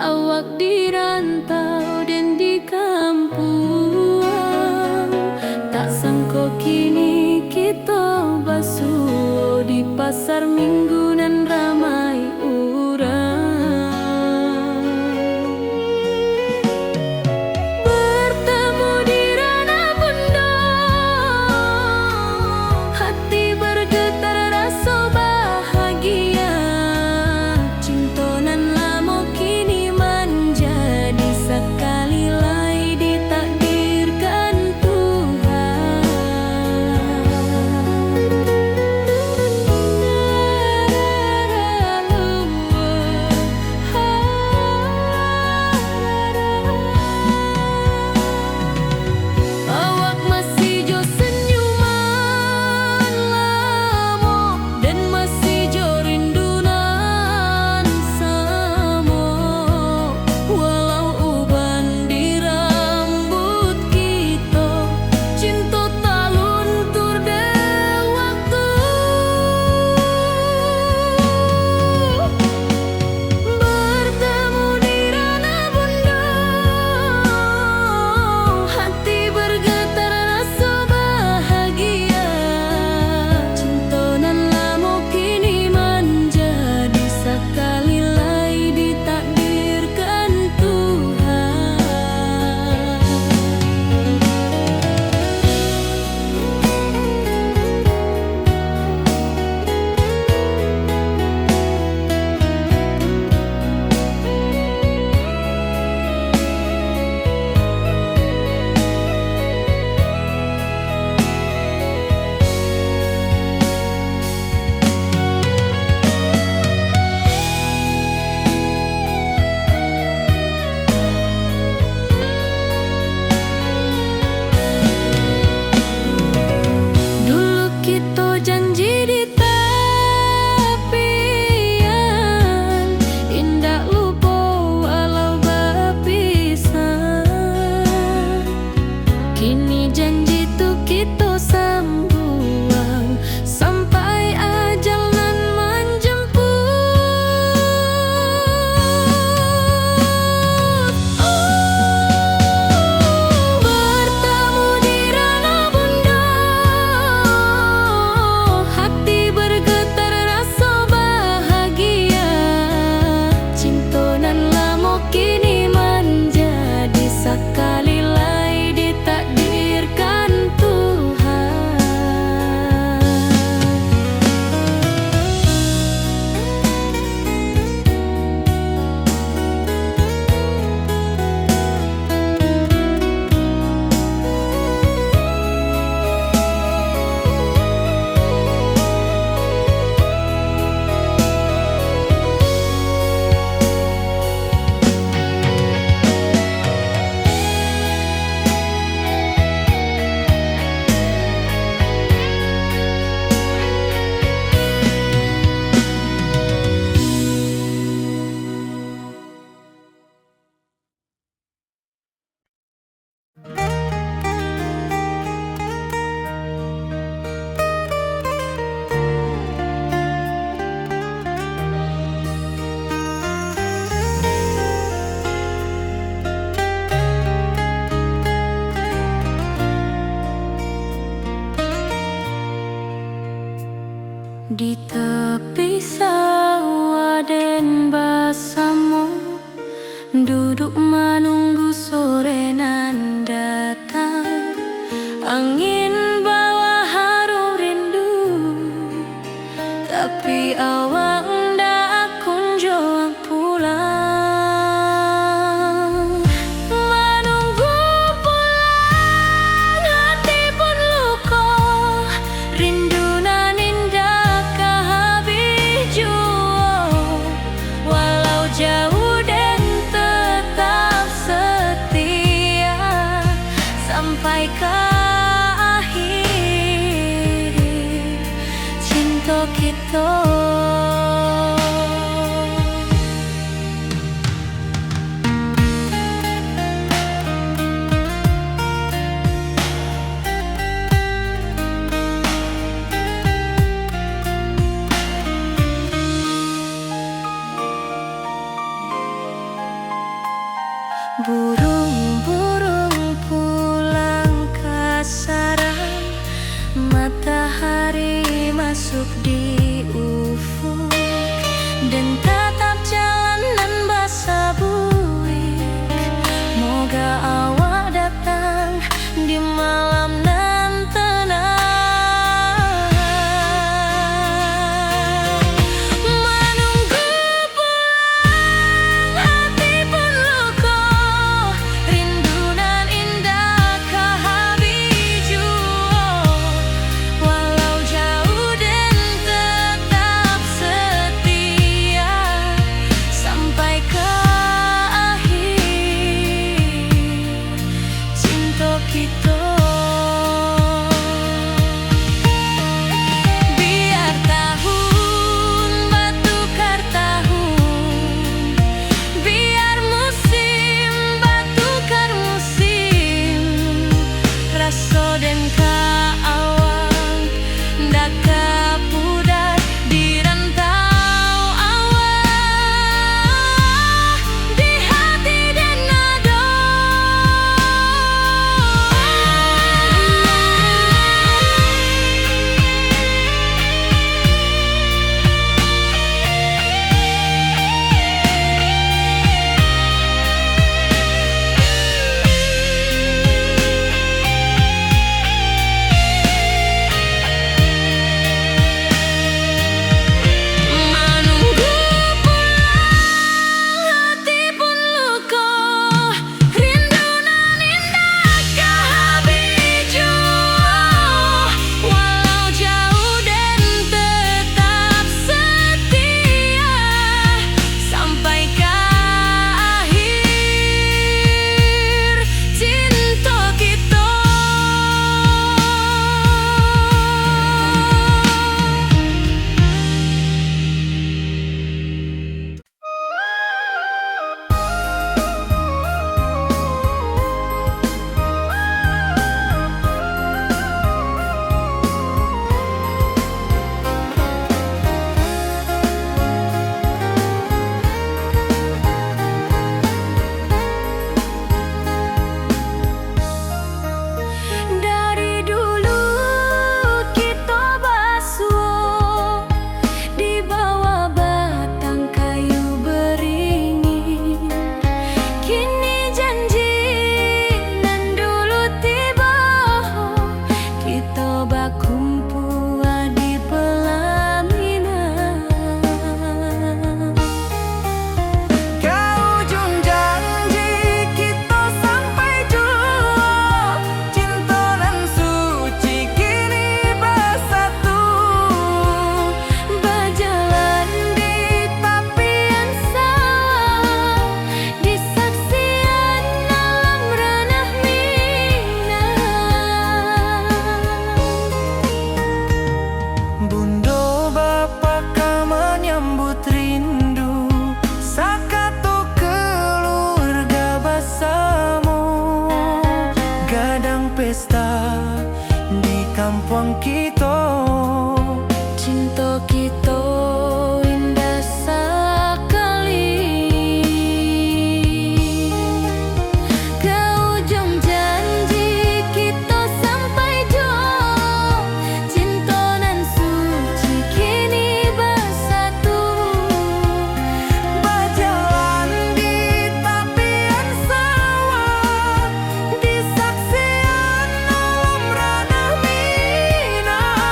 Awak di rantau dan di kampung, tak sangka kini kita basuh di pasar minggu nan ramai urang. Bertemu di ranah bunda, hati bergetar rasa bahagia. Cinta nan lama kini menjadi sekali lagi ditakdirkan Tuhan. sampai ke akhir cinta kita. Burung-burung pulang ke sarang, matahari masuk di ufuk, dan tatap jalanan basah buik. Moga awak datang di malam nan tenang. Menunggu pulang hati pun luka, rindu nan indah ke habiju. Walau jauh dan tetap setia sampai ke akhir cinta kita. Biar tahun bertukar tahun, biar musim bertukar musim, rasa dan keawang dak kepudar di rantau awak, di hati dan nada. Menunggu pulang hati pun luka, rindu nan indah ke habiju. Walau jauh dan tetap setia sampai ke akhir cinta kita. Dari dulu kita basuh di bawah batang kayu beringin. Kini janji nan dulu tiba, kita berkumpul di pelaminan. Ke ujung janji kita sampai jua, cinta nan suci kini bersatu. Berjalan di tepian sawah, di saksian alam ranah Minang. Bunda bapa ka menyambut rindu, sakato keluarga bersama. Gadang pesta di kampung kita, Cinta kita indah sekali. Ke ujung janji kita sampai jua, cinta nan suci kini bersatu. berjalan di tepian sawah, di saksian alam ranah Minang.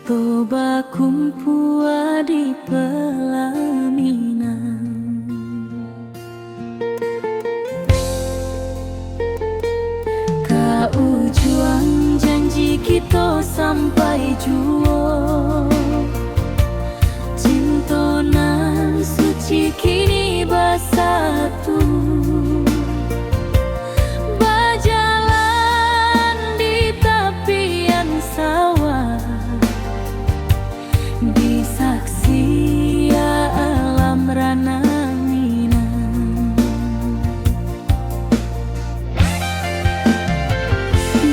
toba kumpua di pelaminan. Kau juang janji kita sampai juo, cintonan suci kini bersatu. Berjalan di tepian sawah, disaksi alam rana Minang.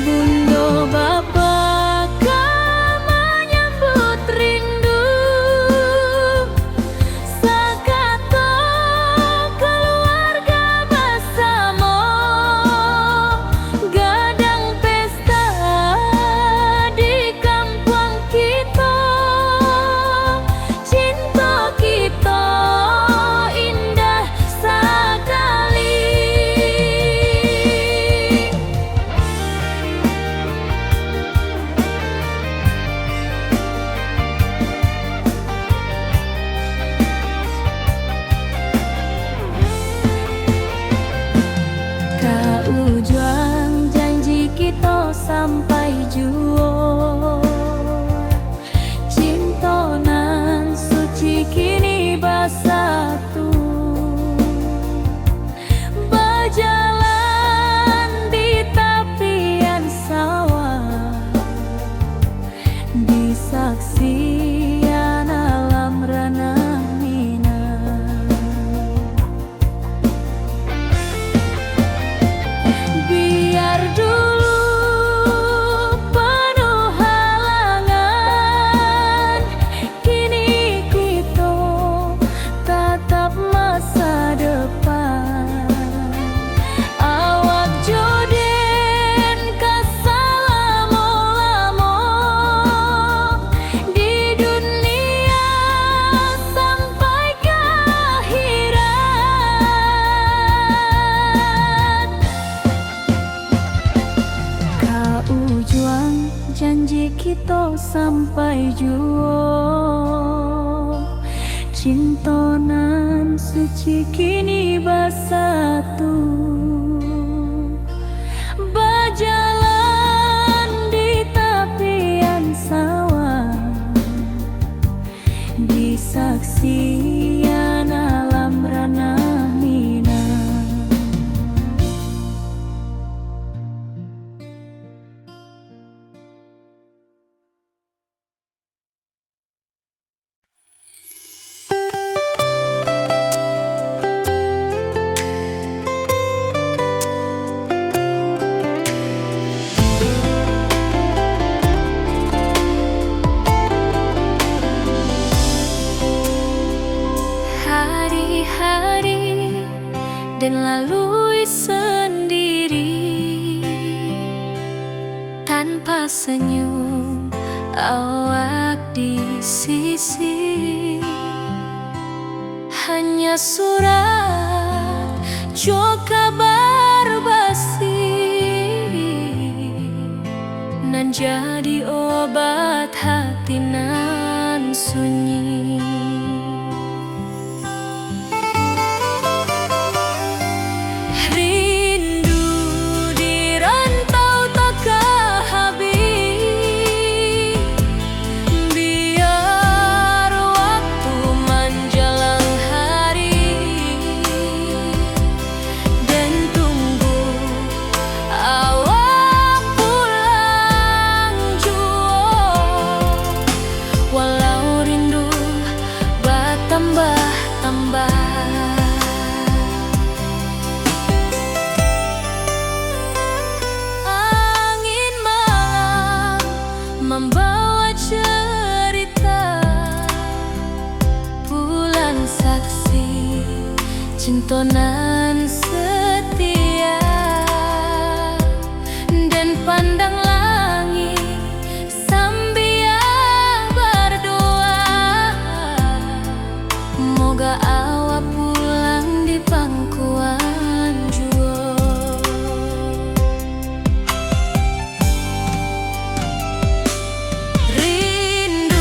Bunda bapa kau menyambut rindu, sakato keluarga bersama, gadang pesta di kampung kita. Cinta kita indah sekali. Kau juang janji kita sampai juo, cintonan suci kini bersatu. Berjalan di tepian sawah, disaksikan alam rana Minang. Biar dulu penuh halangan, kini kita tatap masa depan. Awak joden kesalamo-lamo di dunia sampai ke akhirat. Kau juang janji kita sampai juo, cintonan suci kini bersatu. Berjalan di tepian sawah, disaksikan alam rana Minang. Hari-hari dan lalui sendiri, tanpa senyum awak di sisi. Hanya surat jo kabar basi, nan jadi obat hati nan sunyi. Rindu di rantau tak habis, biar waktu menjelang hari, dan tunggu awak pulang jua. Walau rindu bertambah-tambah, angin malam membawa cerita, bulan saksi cintonan setia, dan pandang langit sambil berdoa, moga awak pulang di pangkuan jua. Rindu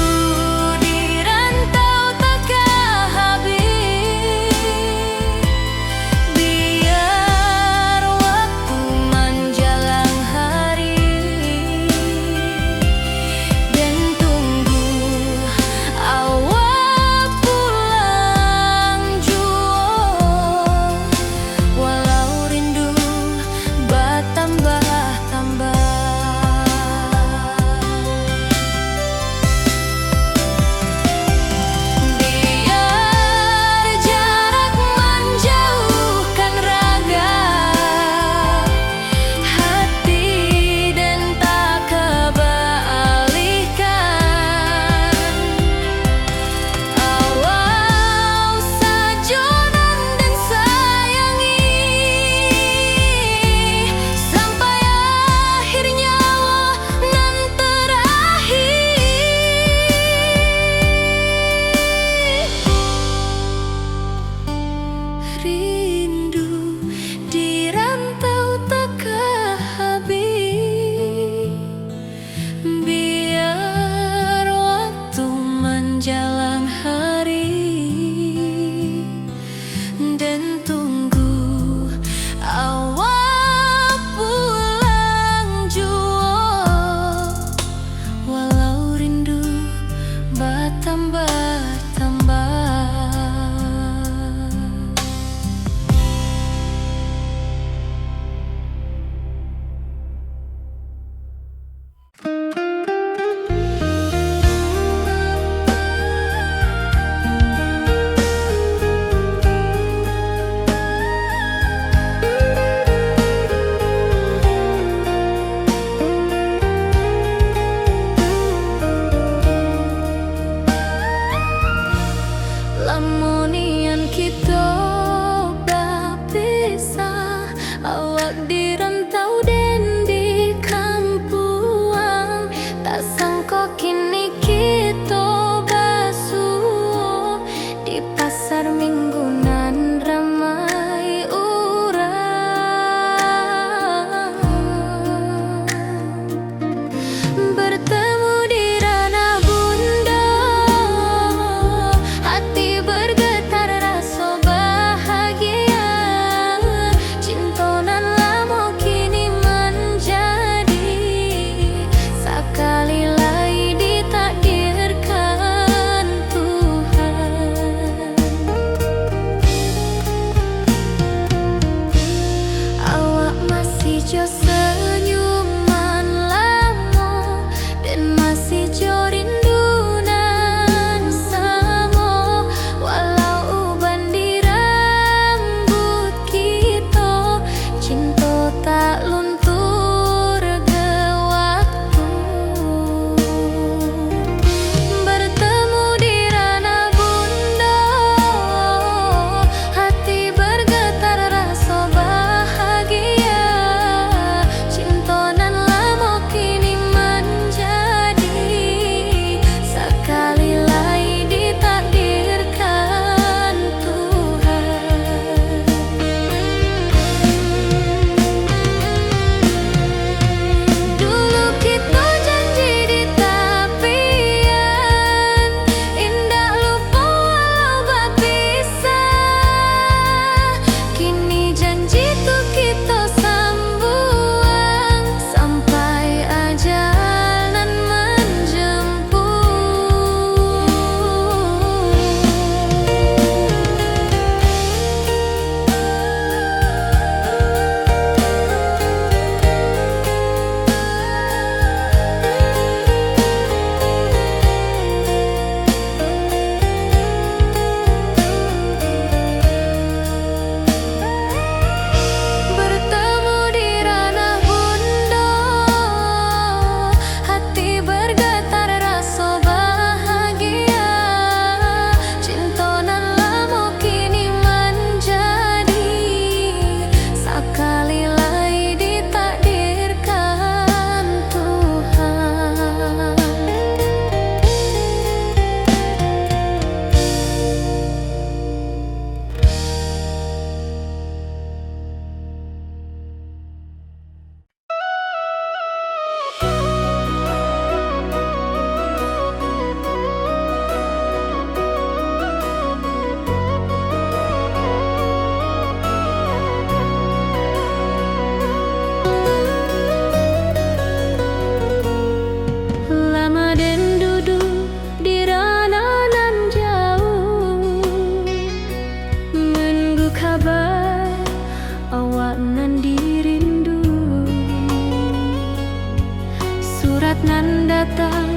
nan datang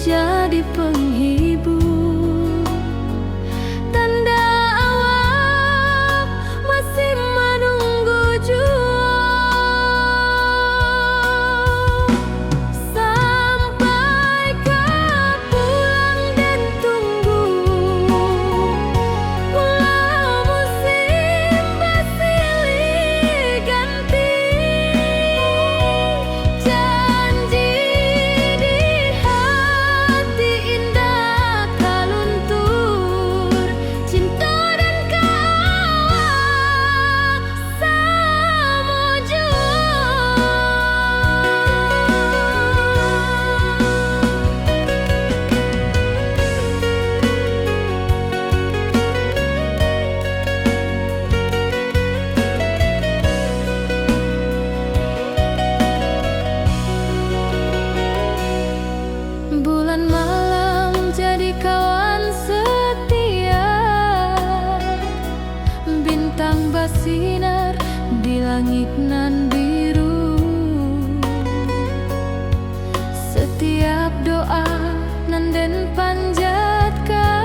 jadi penghibur. Tanda awak masih menunggu jua, sampai kau pulang dan tunggu. Walau musim bersilih ganti, janji di hati indah tak luntur. Cinta dan kawak sama jua. Bulan malam jadi kawan setia, bintang bersinar di langit nan biru. Setiap doa nan den panjatkan,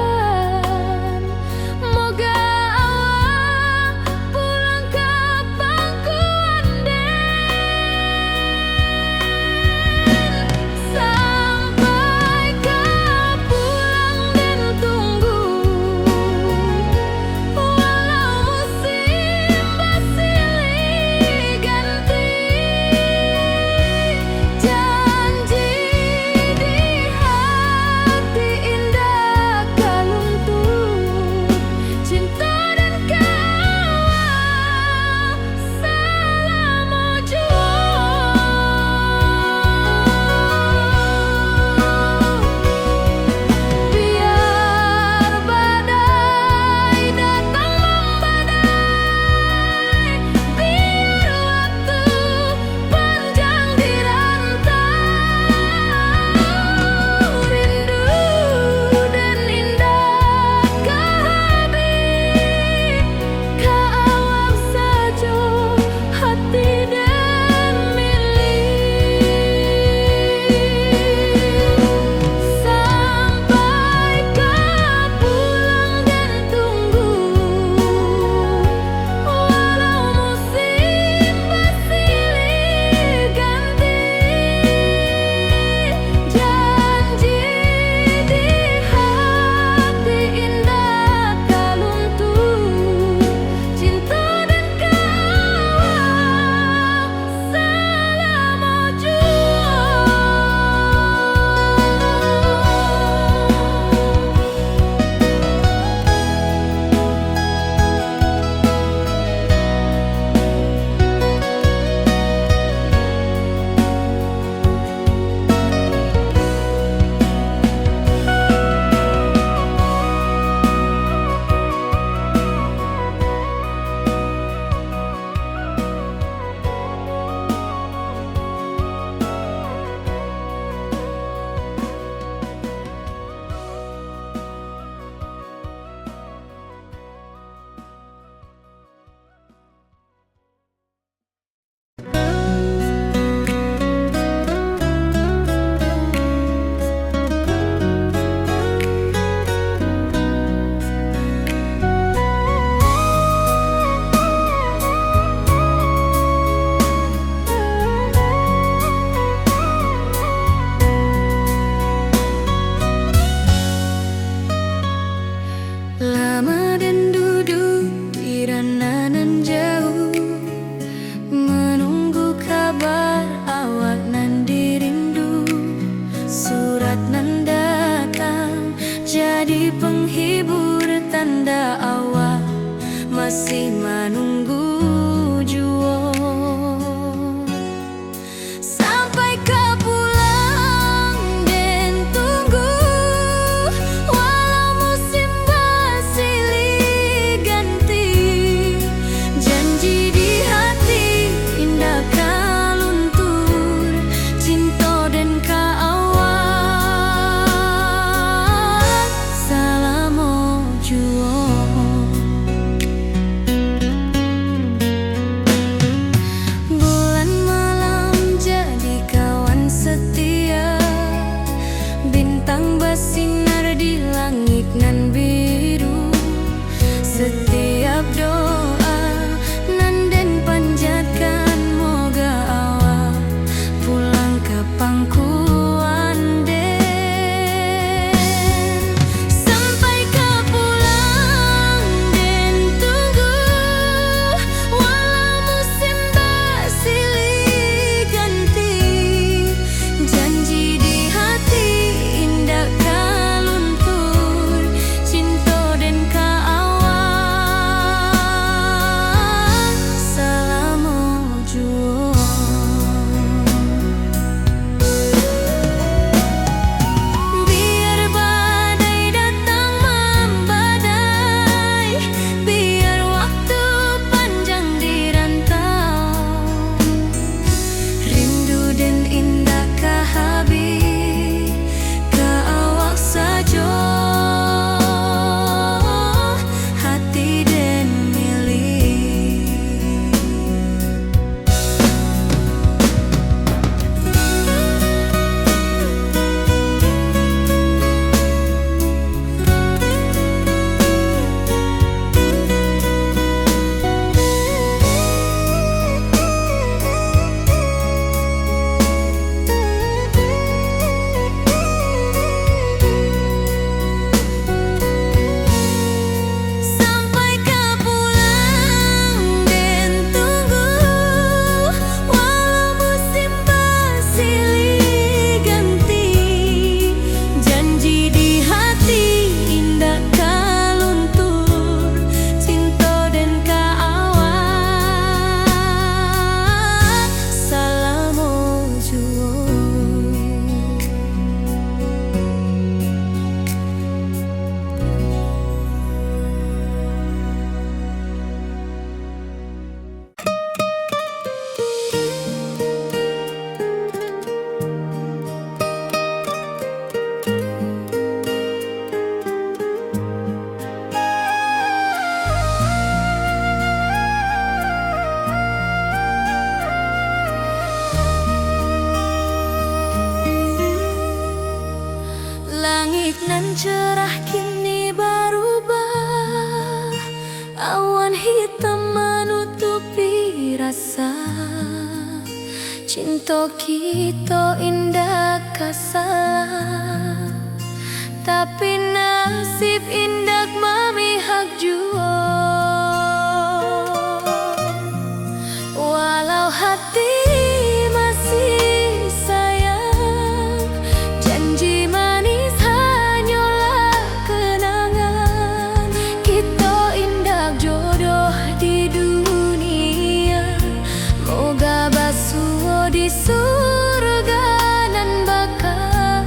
moga awak pulang ke pangkuan. Sampai kau pulang dan tunggu, walau musim bersilih ganti, janji di hati indah Cinta kita indah kasalah, tapi nasib indah memihak jua. Walau hati masih sayang, janji manis hanyalah kenangan. Kita indah jodoh di dunia, moga basuh di surga nan bakal.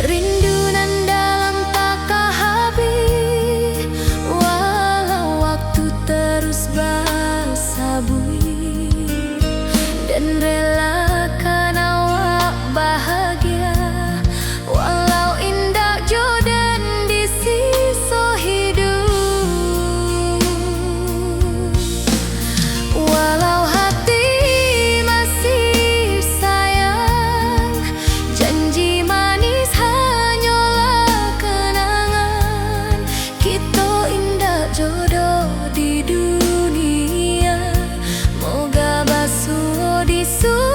Rindu nan dalam tak habis, walau waktu terus bersabui, dan relakan awak bahagia, walau indah jodoh di sisa hidup. Walau hati masih sayang, janji manis hanyalah kenangan. Kita indah jodoh di dunia, moga basuh di surga.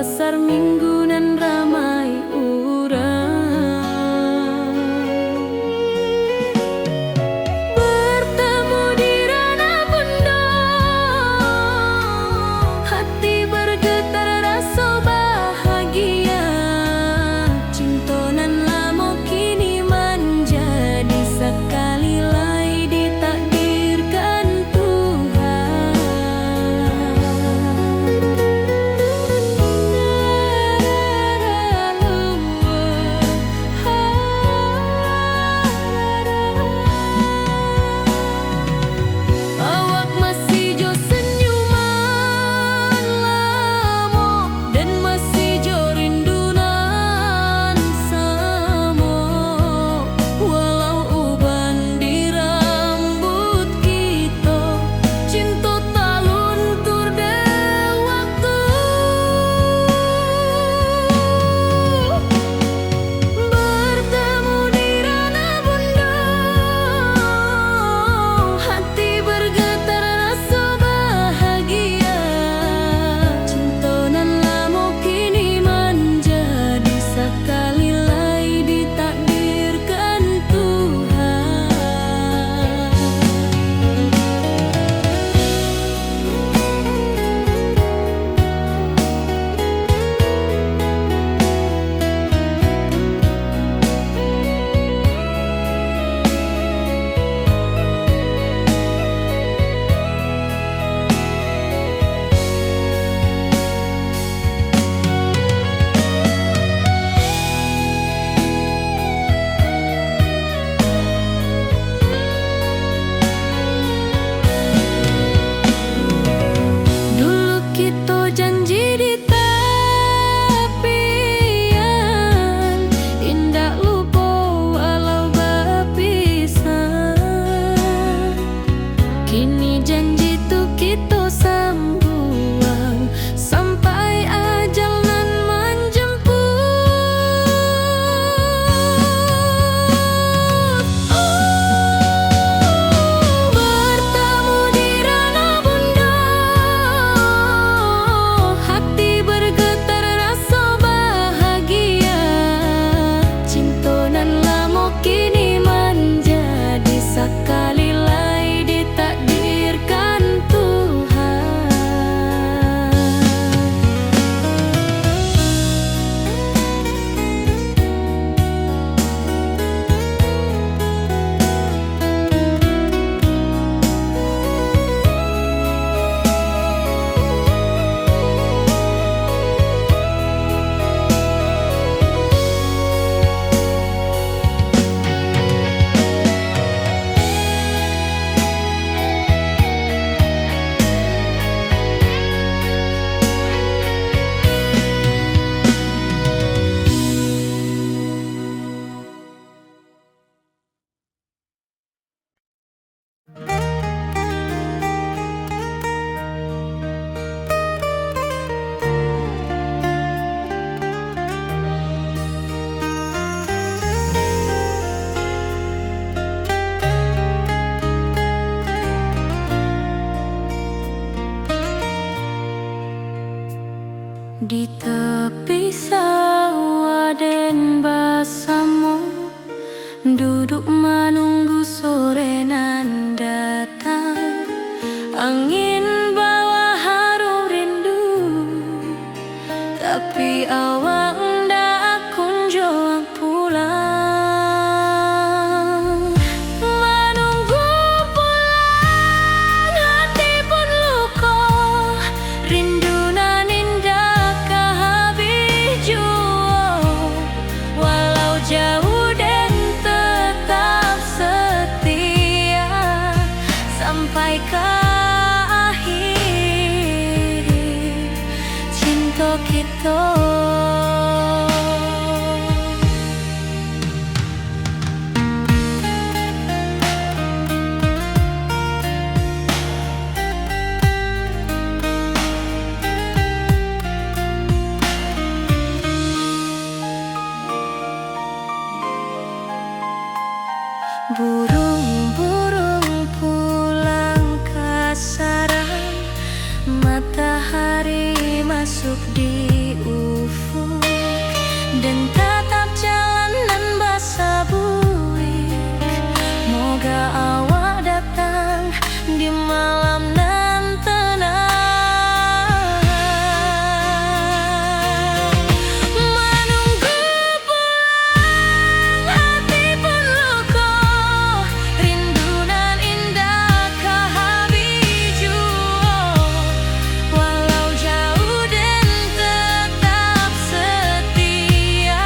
pasar minggu nan ramai urang. Bertemu di ranah pondok, hati bergetar rasa bahagia. Cinta nan lama kini menjadi sekali lai ditakdirkan Tuhan. tatap jalanan basah buik. Moga awak datang di malam nan tenang, menunggu pulang hati pun luka, rindu nan indah kehabiju. Walau jauh dan tetap setia.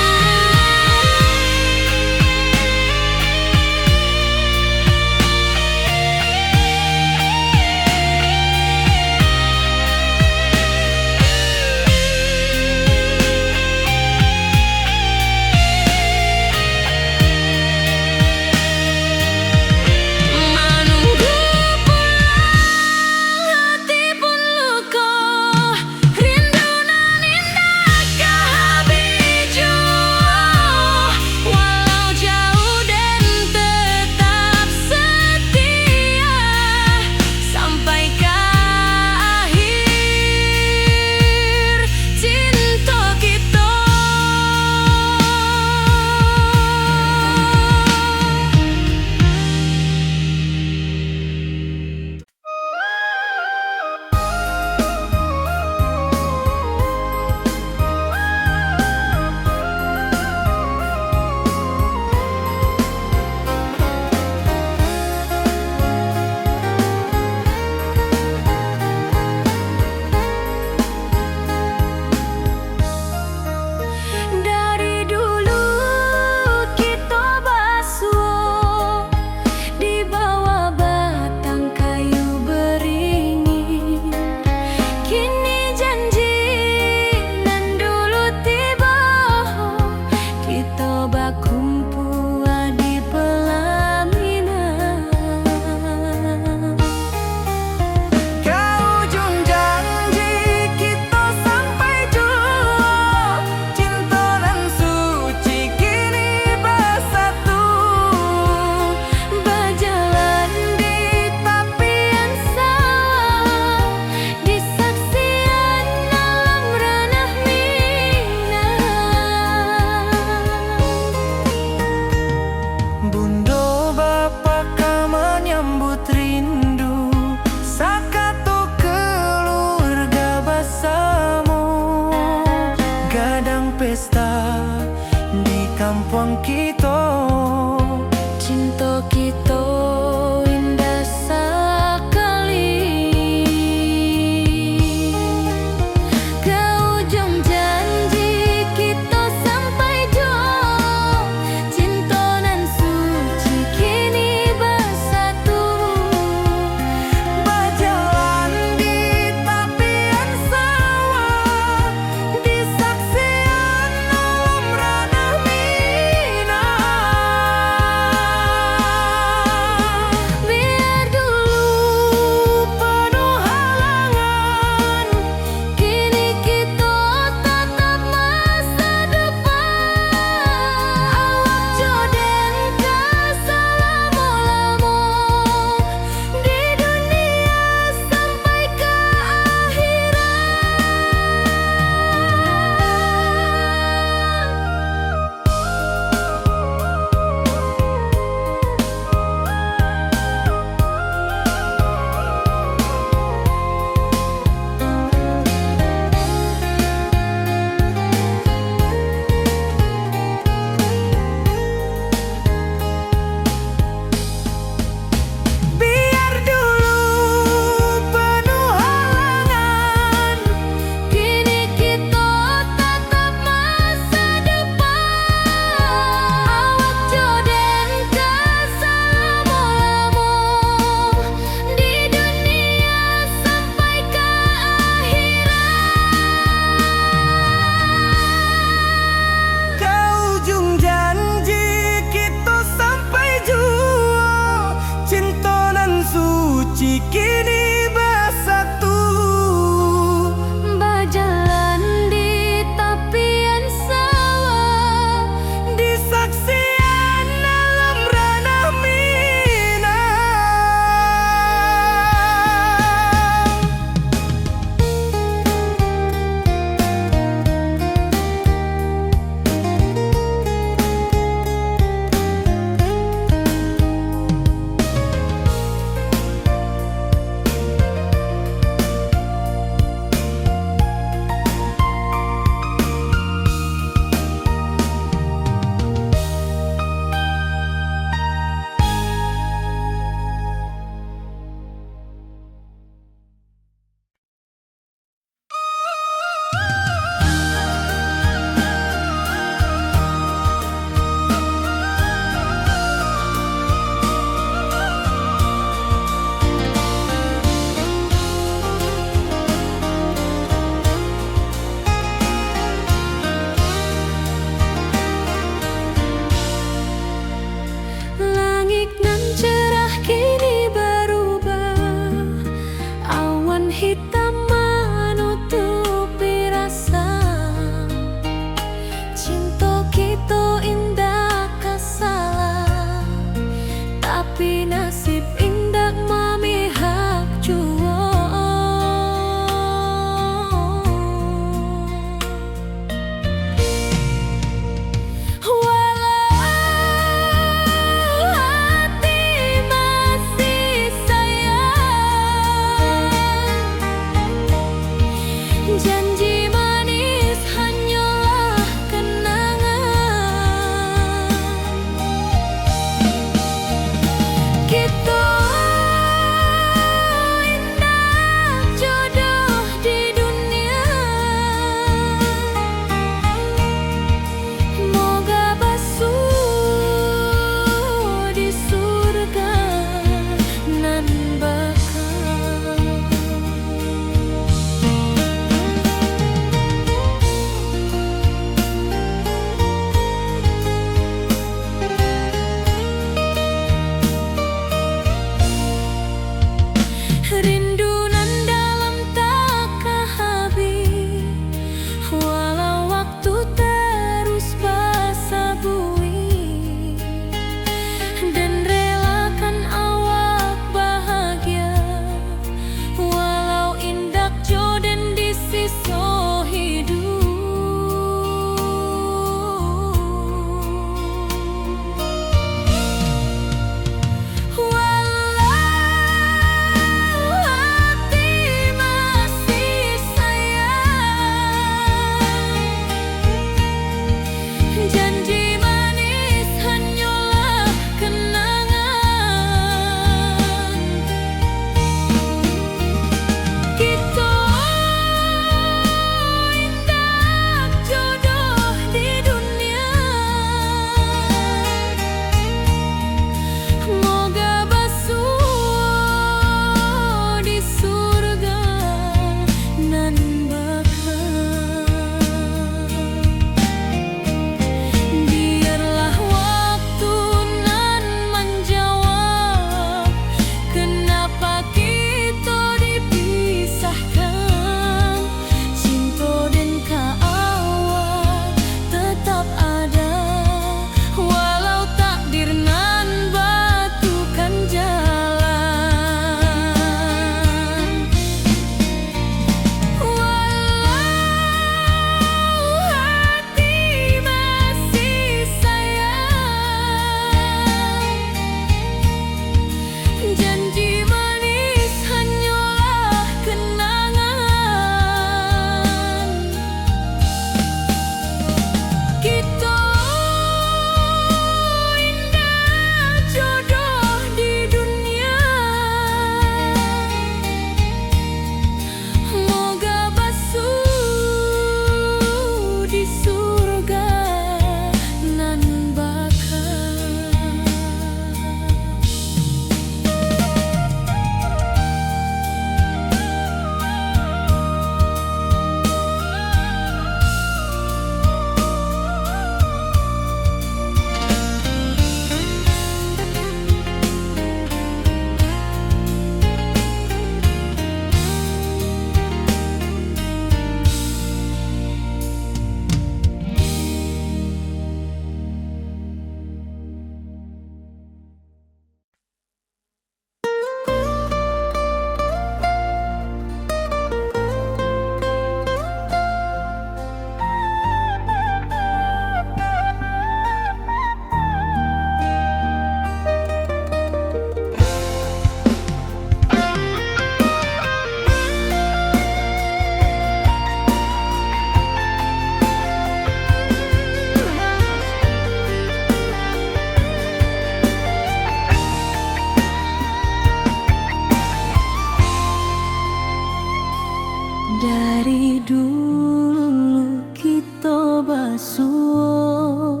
Dari dulu kita basuh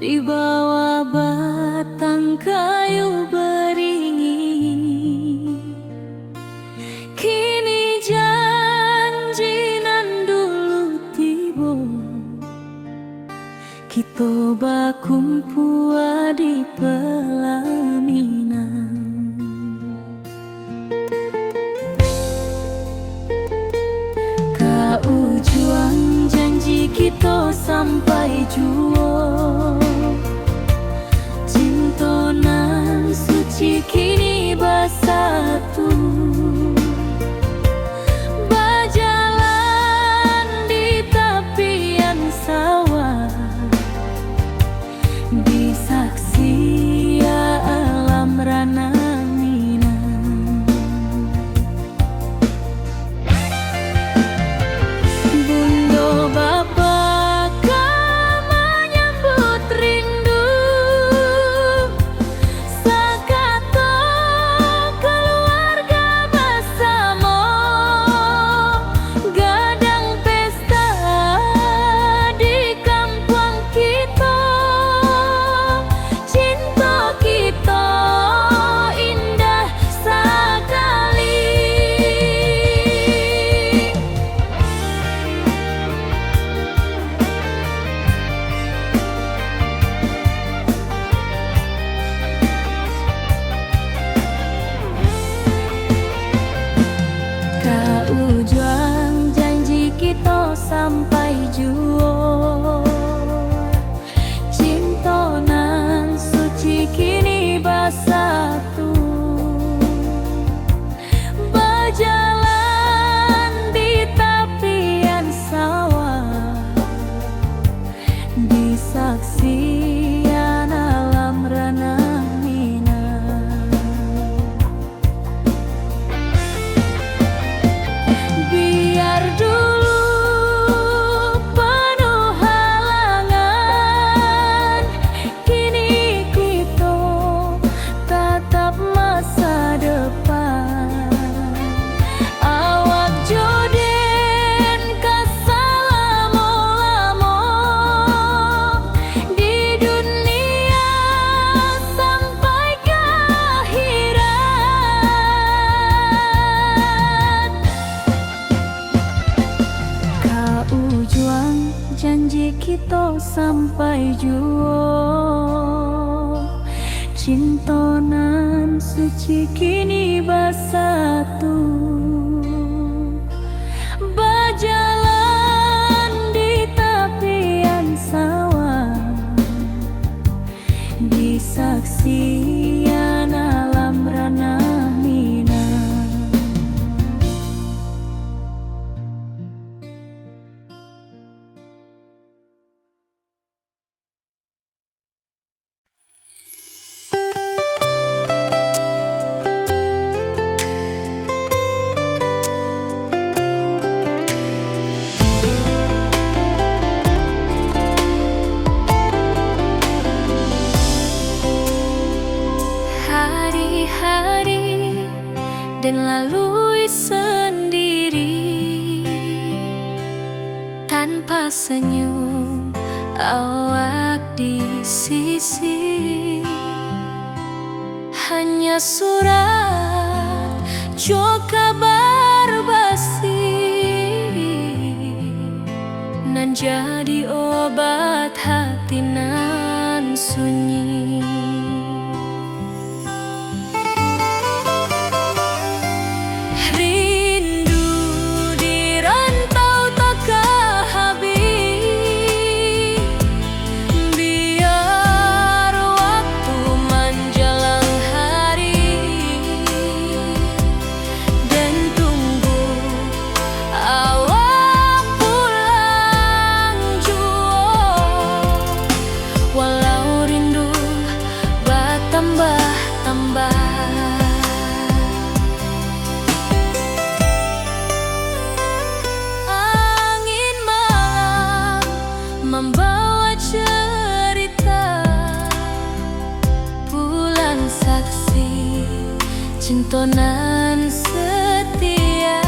di bawah batang kayu beringin. Kini janji nan dulu tiba, kita bakumpul di pelaminan. Ujung janji kita sampai jua, cinta nan suci kini bersatu. Berjalan di tepian sawah, di saksi alam rana. Ujung janji kita sampai jua, cinta nan suci kini bersatu. Berjalan di tepian sawah, di saksian alam rana. Biar dulu penuh halangan, kini kita tatap masa depan. Awak joden kesalamo-lamo di dunia sampai ke akhirat. Ujung janji kita sampai jua, cinta nan suci kini bersatu. Berjalan di tepian sawah, di saksian alam rana. Dan lalui sendiri tanpa senyum awak di sisi. Hanya surat jo kabar basi nan jadi obat hati nan sunyi. Membawa cerita bulan saksi cinta nan setia.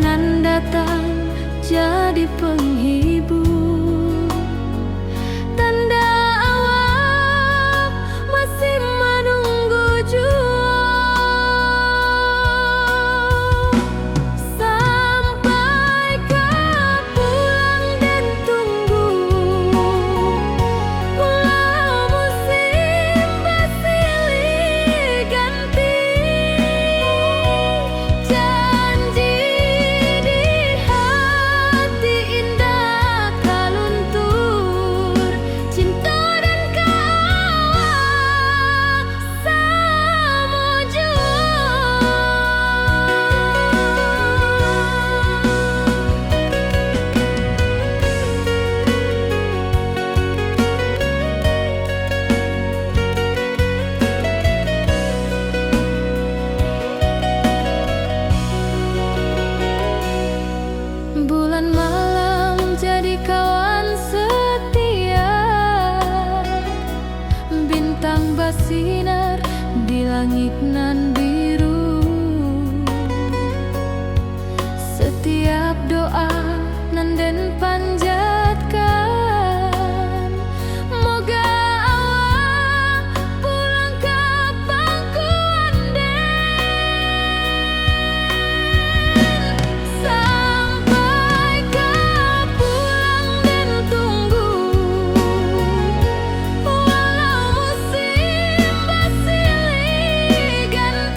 nan datang jadi penghibur. Tanda awak masih menunggu jua, sampai kau pulang dan tunggu. Ulah musim bersilih ganti, janji di hati indah kaluntur. Cinta dan kawak sama jua. Bulan malam jadi kawan setia, bintang bersinar di langit nan biru. Setiap doa nan den panjatkan, moga awak pulang kapan ku anden. Sampai kau pulang dan tunggu, walau musim bersilih ganti,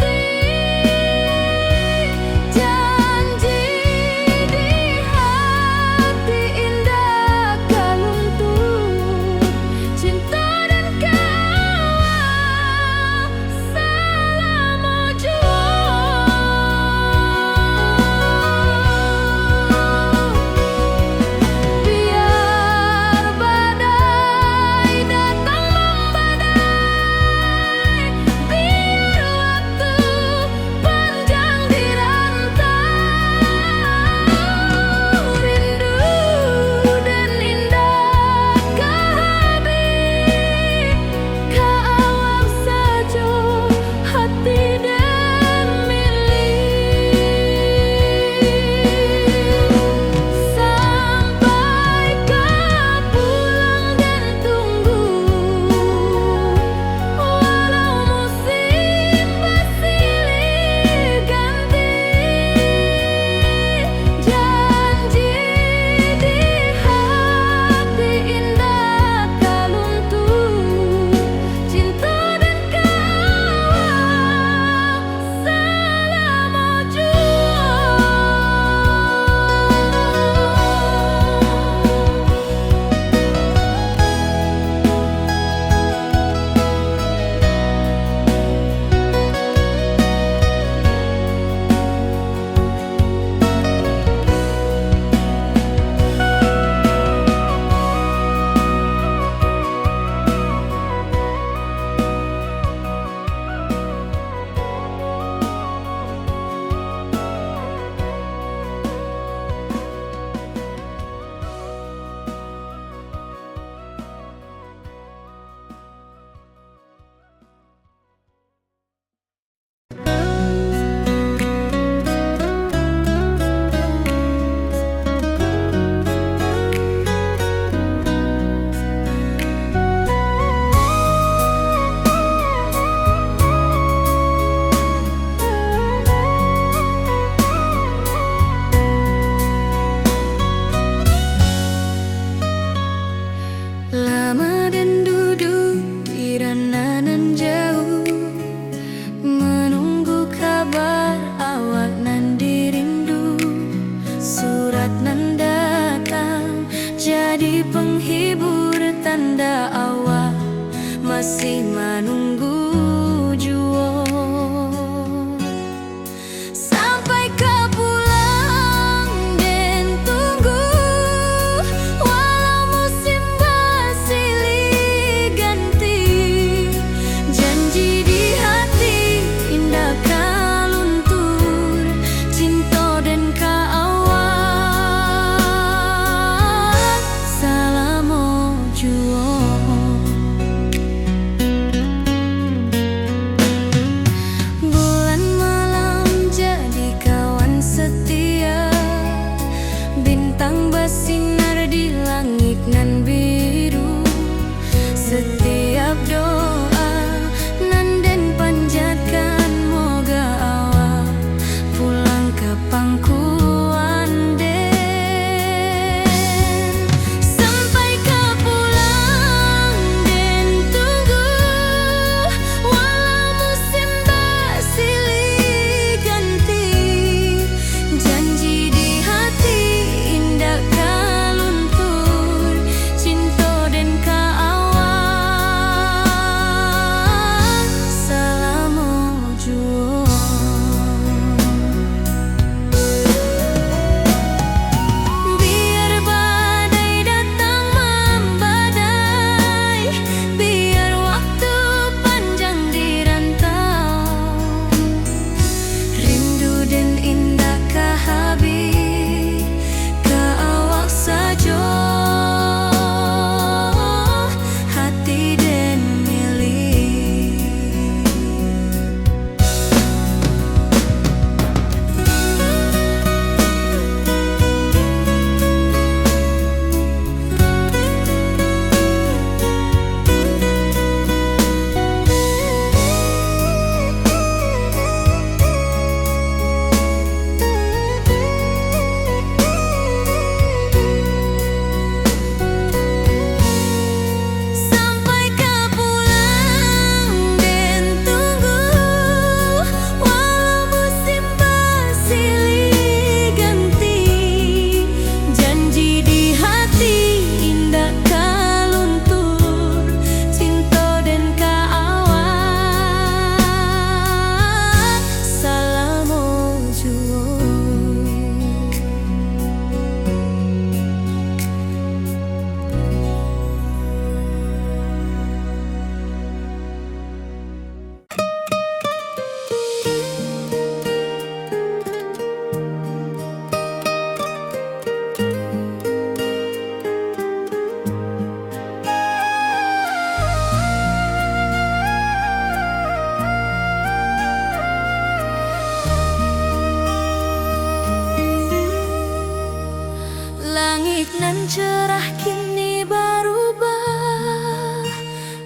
cerah kini berubah,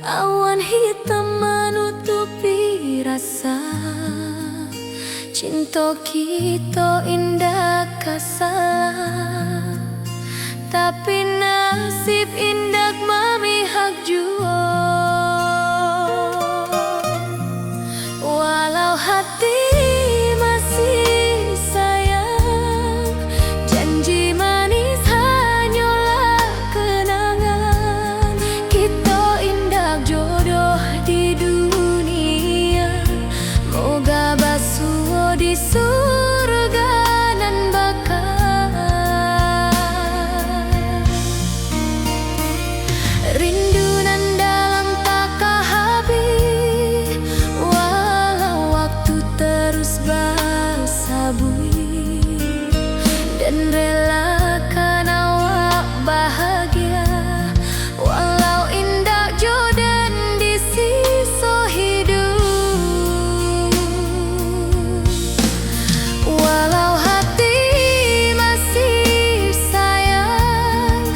awan hitam menutupi rasa. Cinta kita indah kasalah, tapi nasib indah memihak jua. Walau hati masih sayang, janji manis hanyalah kenangan. Kita indah jodoh di dunia, moga basuh di surga nan bakal. Rindu nan dalam tak habis, walau waktu terus bersabui, dan relakan awak bahagia, walau indah jodan di sisa hidup. Walau hati masih sayang,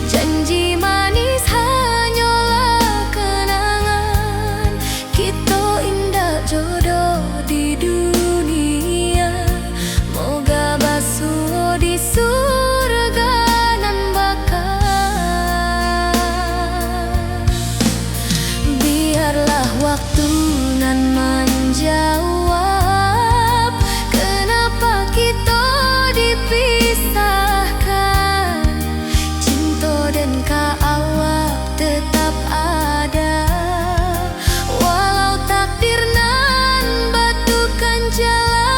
janji manis hanyalah kenangan. Kita indah jodoh di dunia, moga basuh di surga nan bakal. Biarlah waktu nan menjawab, kenapa kita dipisahkan. Cinta dan awak tetap ada, walau takdir nan batukan jalan.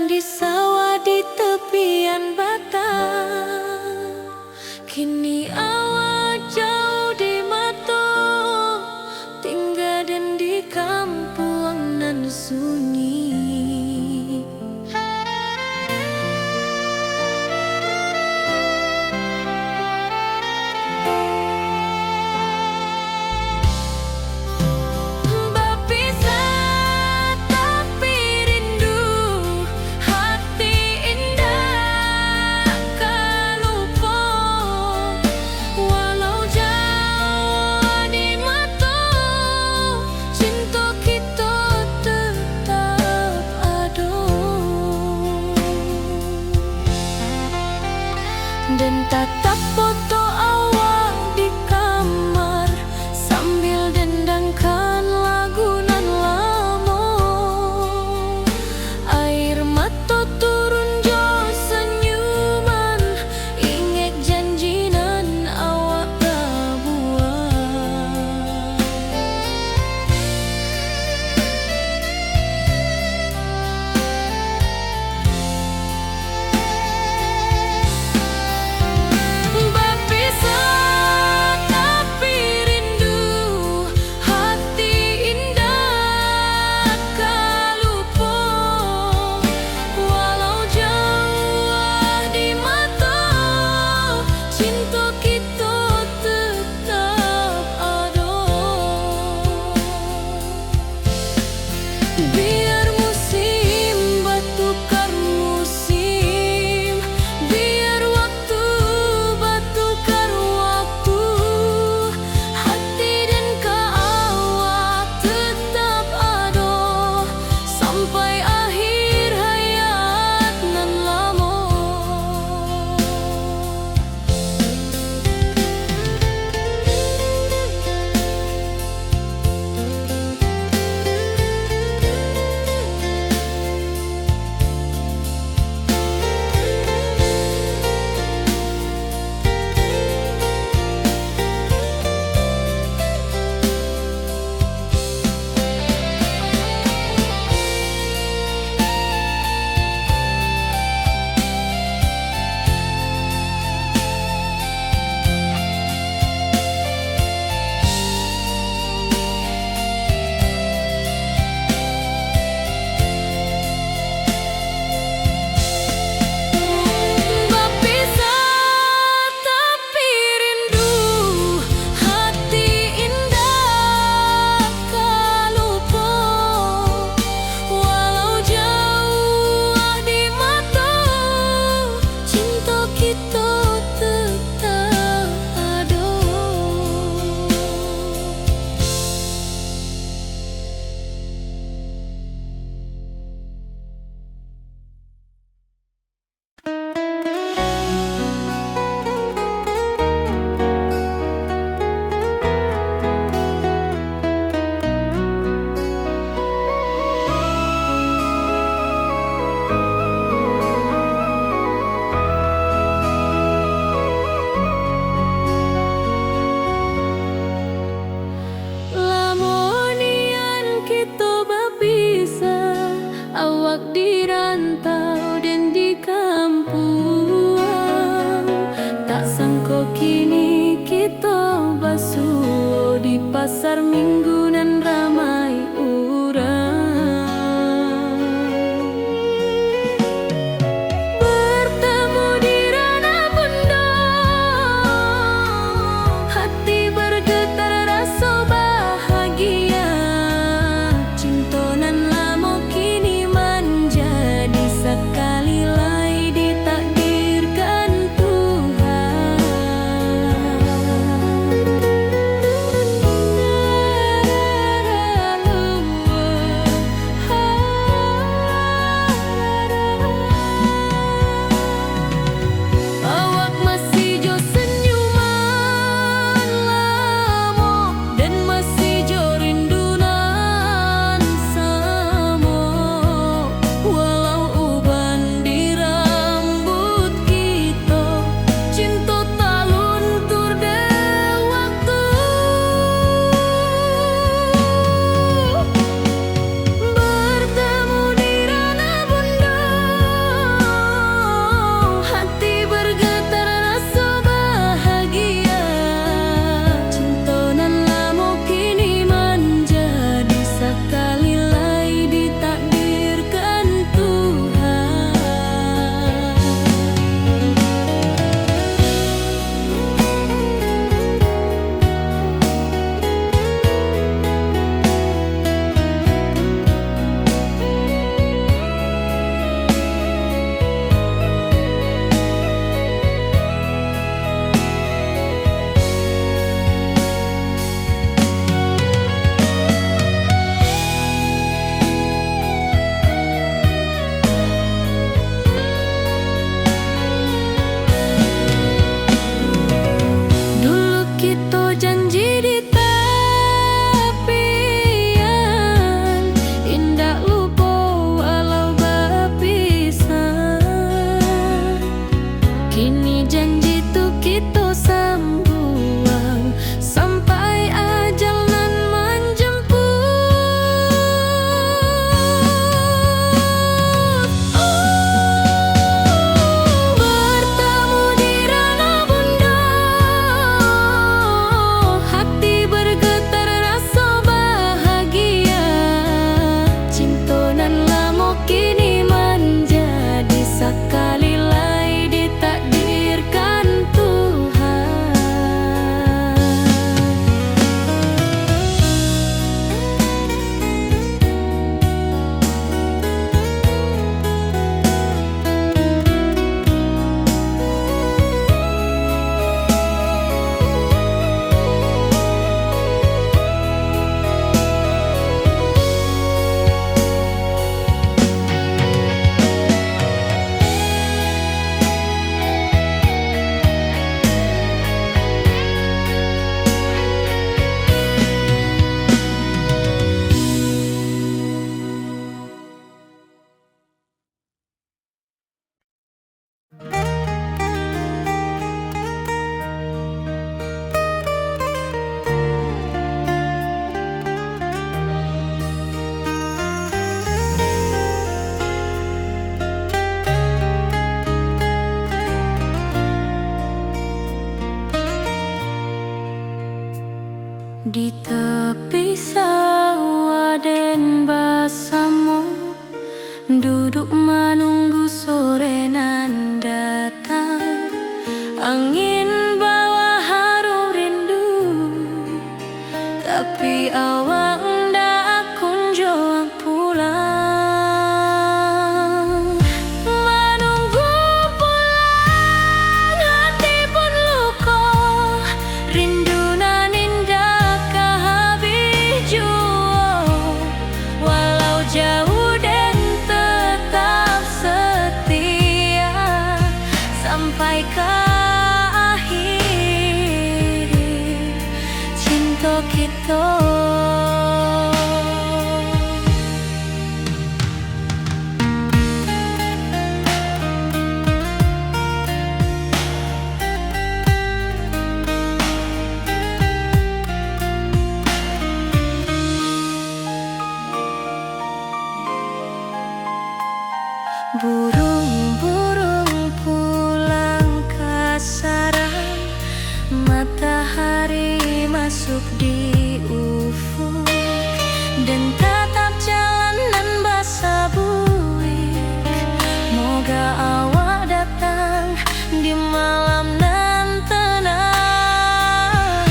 Berjalan di sawah di tepian batang, kini awak jauh di mata, tinggal dan di kampung nan sunyi. Dan tatap foto awak di kamar sambil dendangkan lagu nan lama. Air mata turun jo senyuman, ingat janji nan awak dah buat. Biar musim bertukar musim, biar waktu bertukar waktu, hati dan awak tetap ada sampai akhir hayat nan lama. Awak di rantau dan di kampung, tak sangka kini kita basuh di pasar minggu nan ramai urang. Bertemu di ranah bunda, hati bergetar rasa bahagia. Cinta nan lama kini menjadi sekali lagi ditakdirkan Tuhan. kita janji di tepian, indah lupa walau berpisah. Kini janji tuh kita sambuang sampai ajal nan menjemput. Bertemu di ranah bunda, hati bergetar rasa bahagia. Cinta nan lama kini menjadi sekali lagi ditakdirkan Tuhan. Di tepi sawah den bersama, duduk menunggu sore nan datang. Angin bawa harum rindu, tapi awak ndak kunjung pulang. Menunggu pulang hati pun luka, rindu nan indah kehabis jua. Walau jauh dan tetap setia sampai ke akhir cinta kita. Burung-burung pulang ke sarang, matahari masuk di ufuk, dan tatap jalanan basah buik. Moga awak datang di malam nan tenang.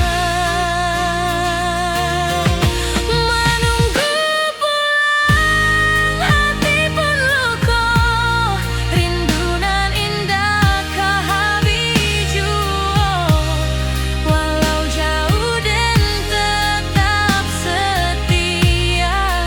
Menunggu pulang hati pun luka, rindu nan indah kehabis jua. Walau jauh dan tetap setia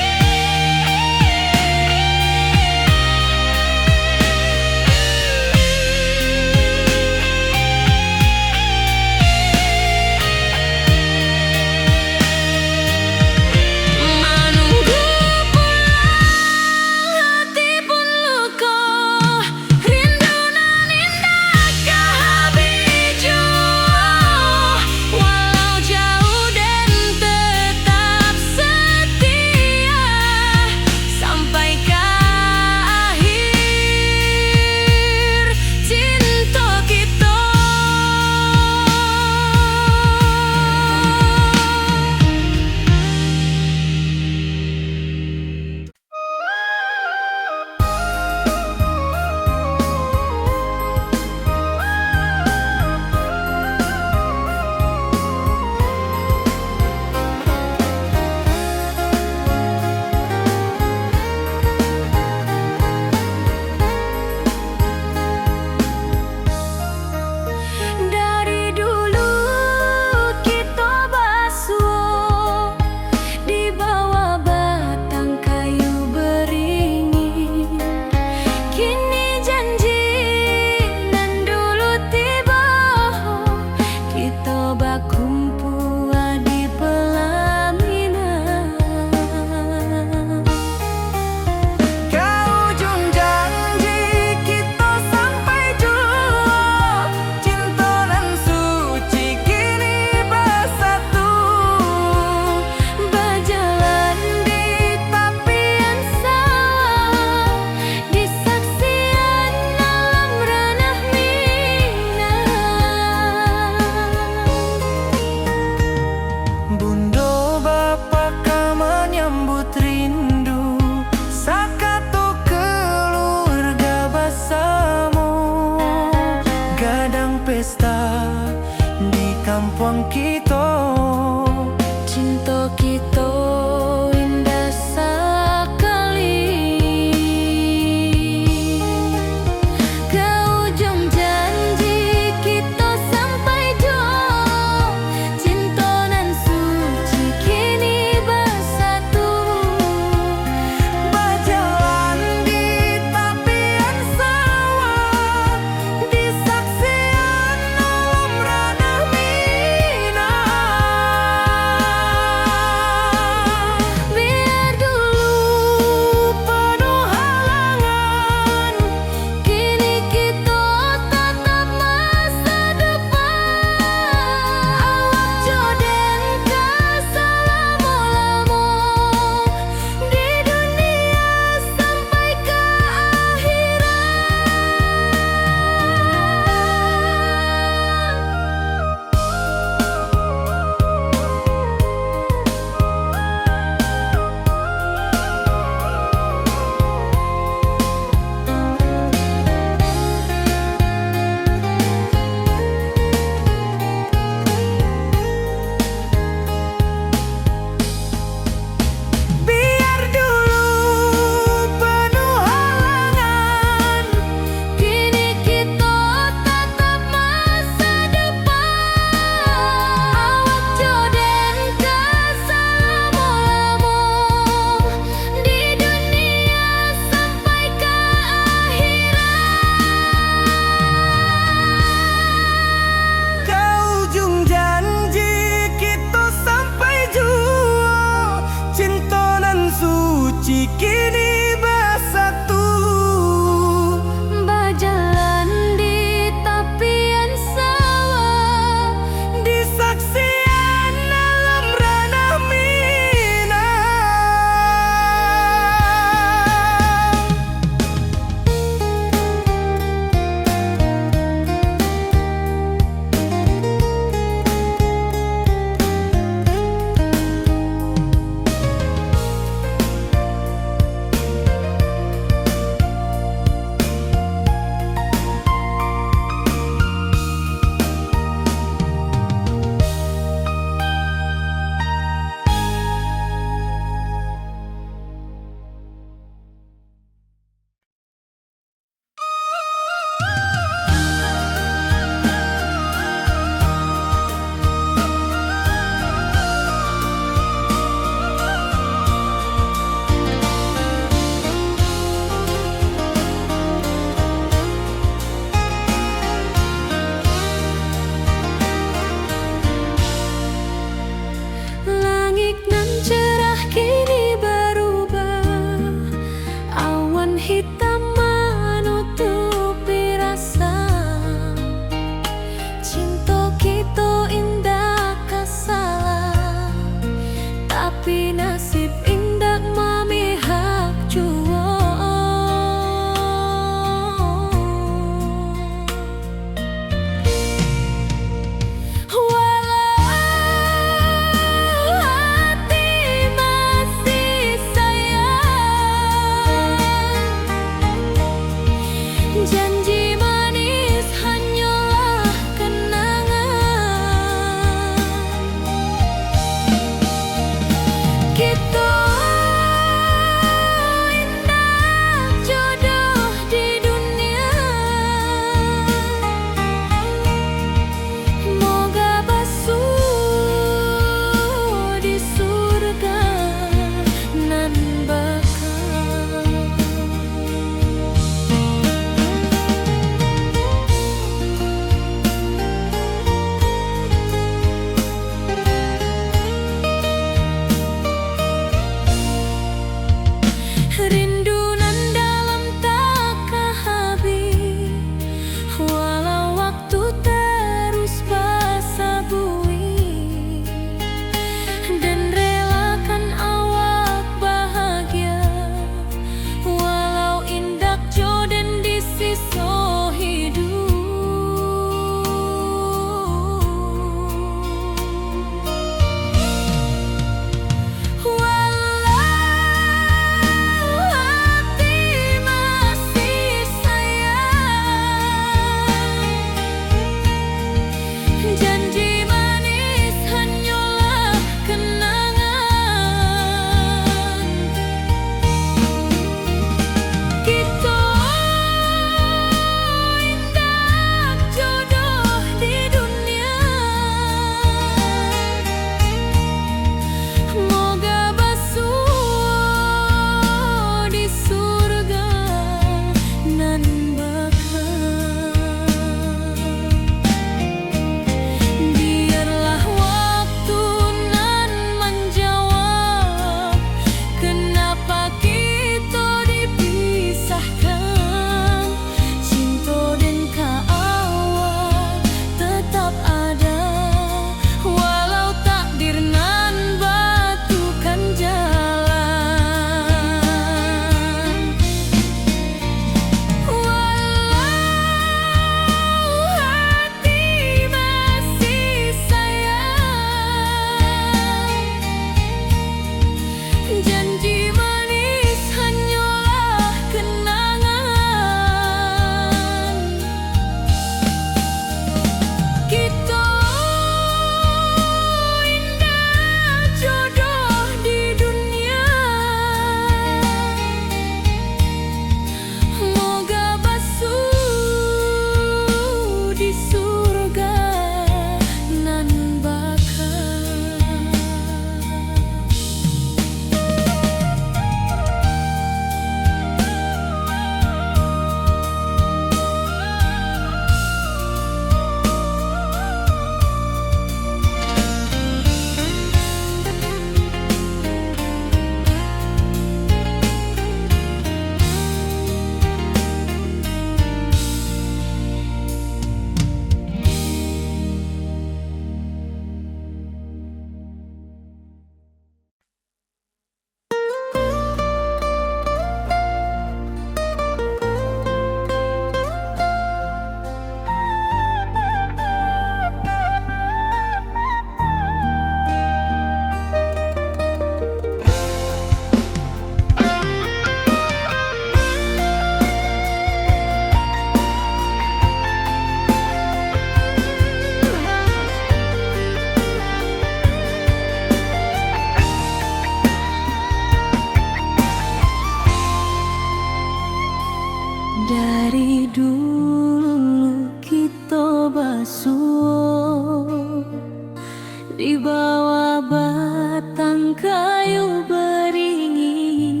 kayu beringin,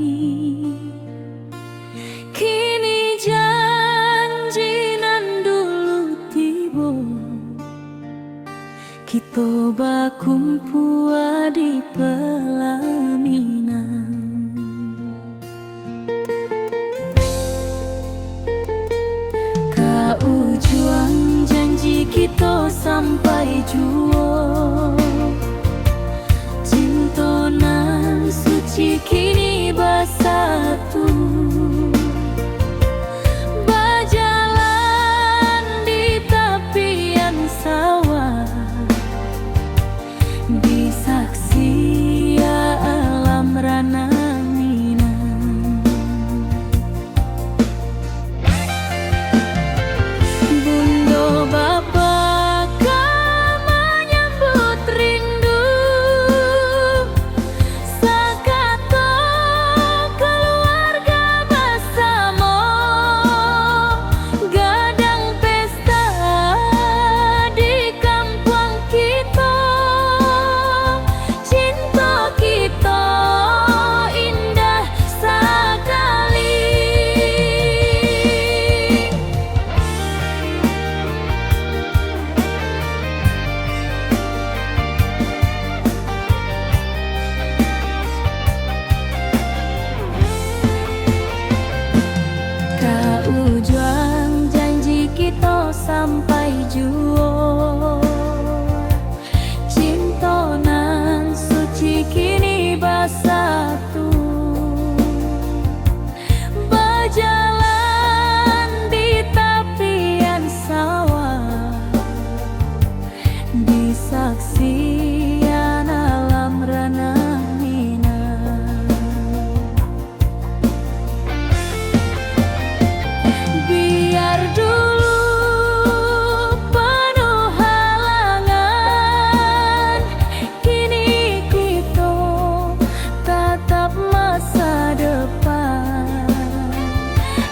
kini janji nan dulu tiba, kita bakumpul di pelaminan. Kau juang janji kita sampai jua, cinta nan suci kini bersatu, berjalan di tepian sawah, di saksi alam rana Minang. Bunda bapa kau menyambut rindu, sakato keluarga bersama, gadang pesta di kampung kita, cinta kita indah sekali. Kau juang janji kita sampai jua, cinta nan suci kini bersatu, berjalan di tepian sawah, di saksian alam rana Minang. Biar dulu penuh halangan, kini kita tatap masa depan.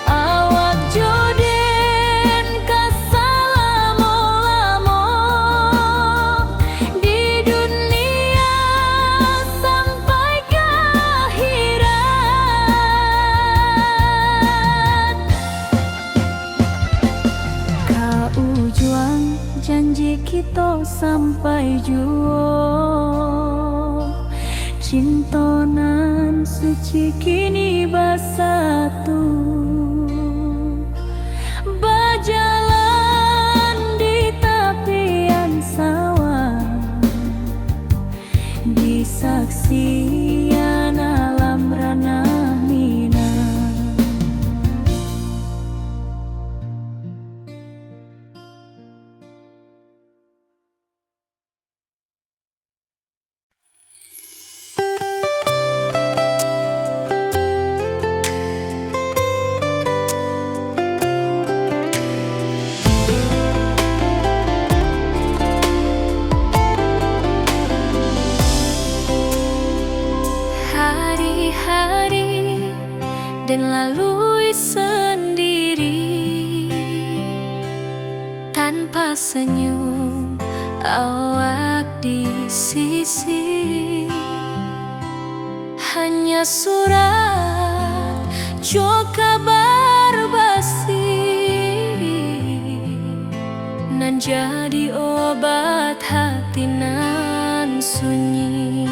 Awak joden kesalamo-lamo di dunia sampai ke akhirat. Kau juang janji kita sampai jua, cinta nan suci kini bersatu, berjalan di tepian sawah, di saksian alam rana Minang. Hari-hari dan lalui sendiri, tanpa senyum awak di sisi, hanya surat jok kabar basi nan jadi obat hati nan sunyi.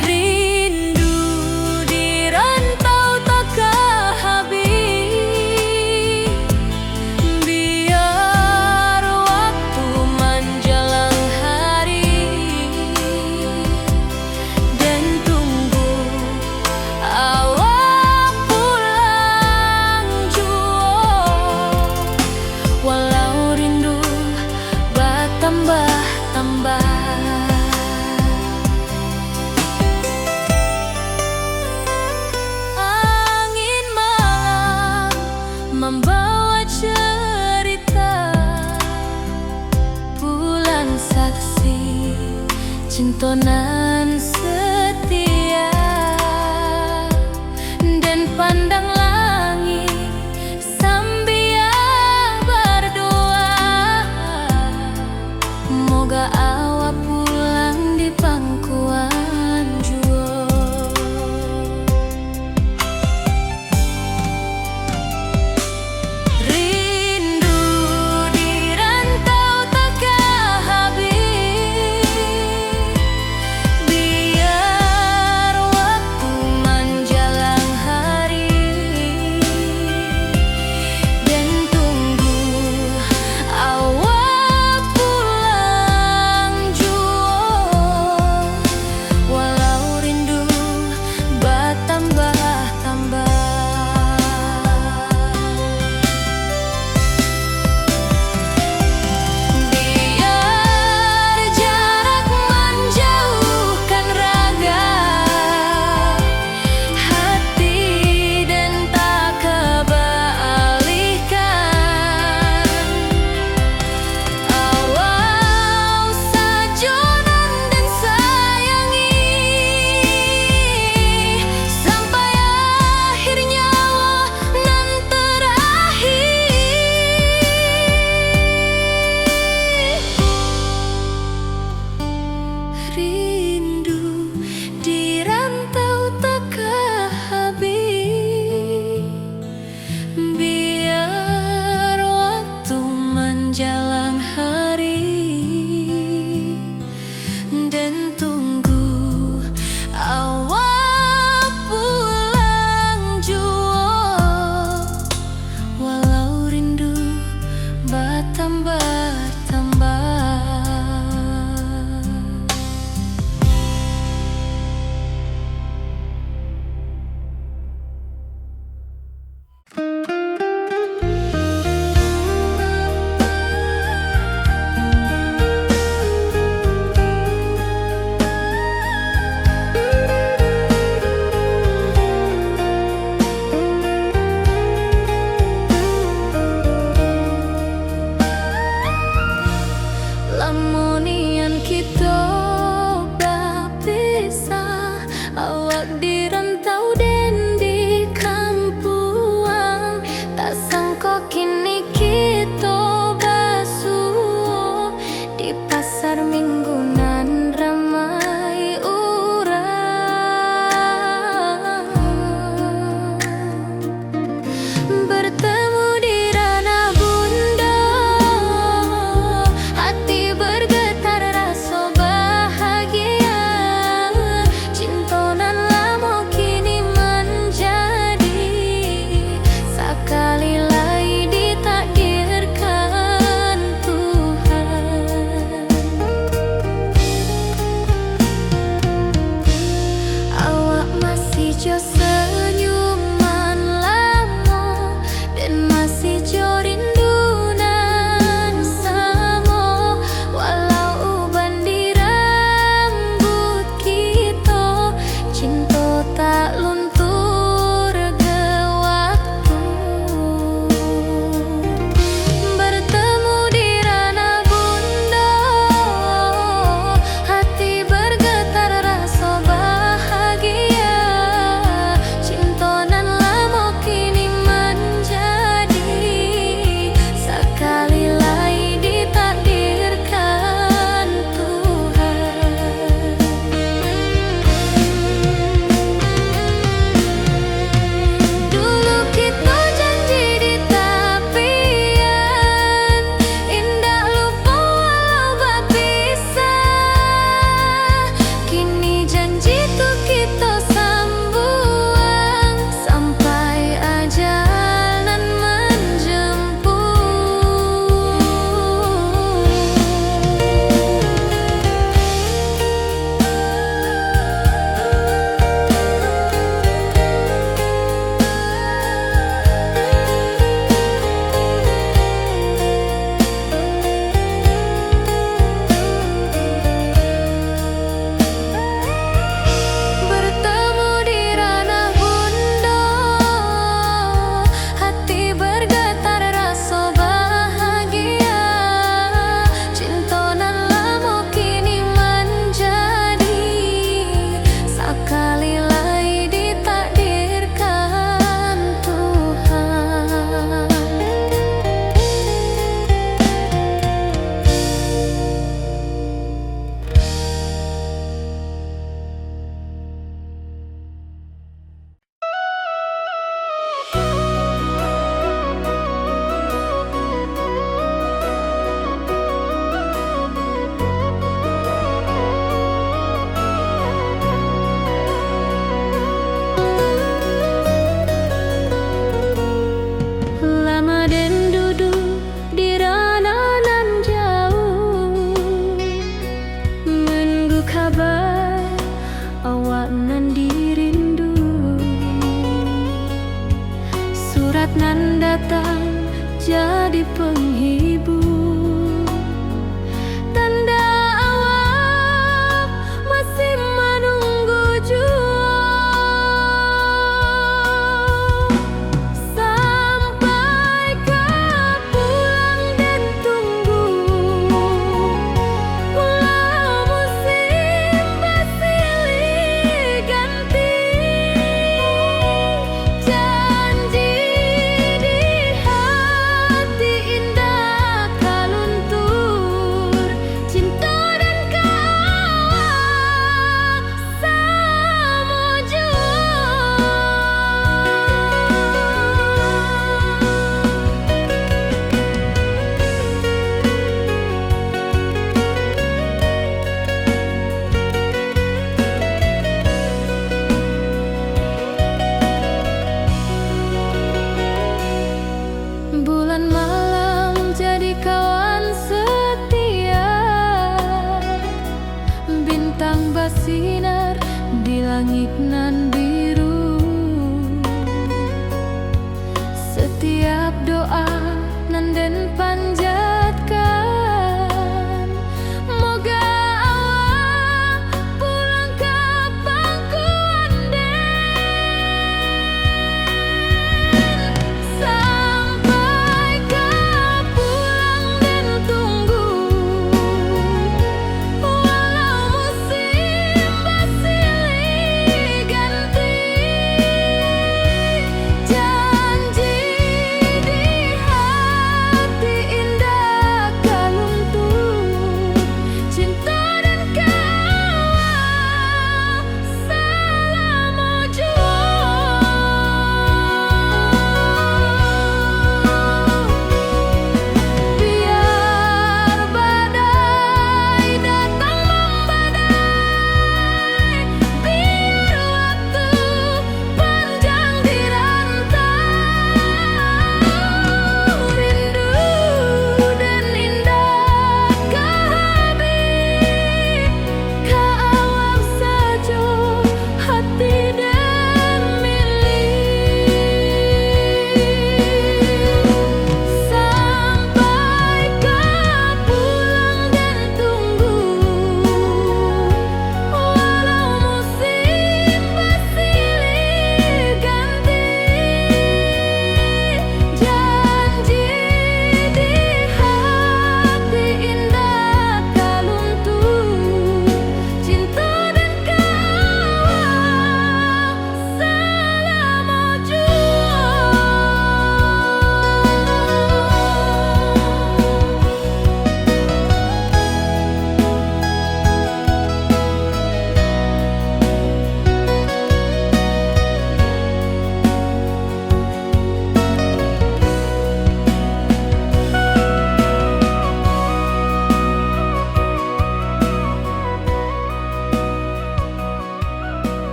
Rindu di rantau tak habis, biar waktu menjelang hari, dan tunggu awak pulang jua. Walau rindu bertambah-tambah, angin malam membawa cerita, bulan saksi cinta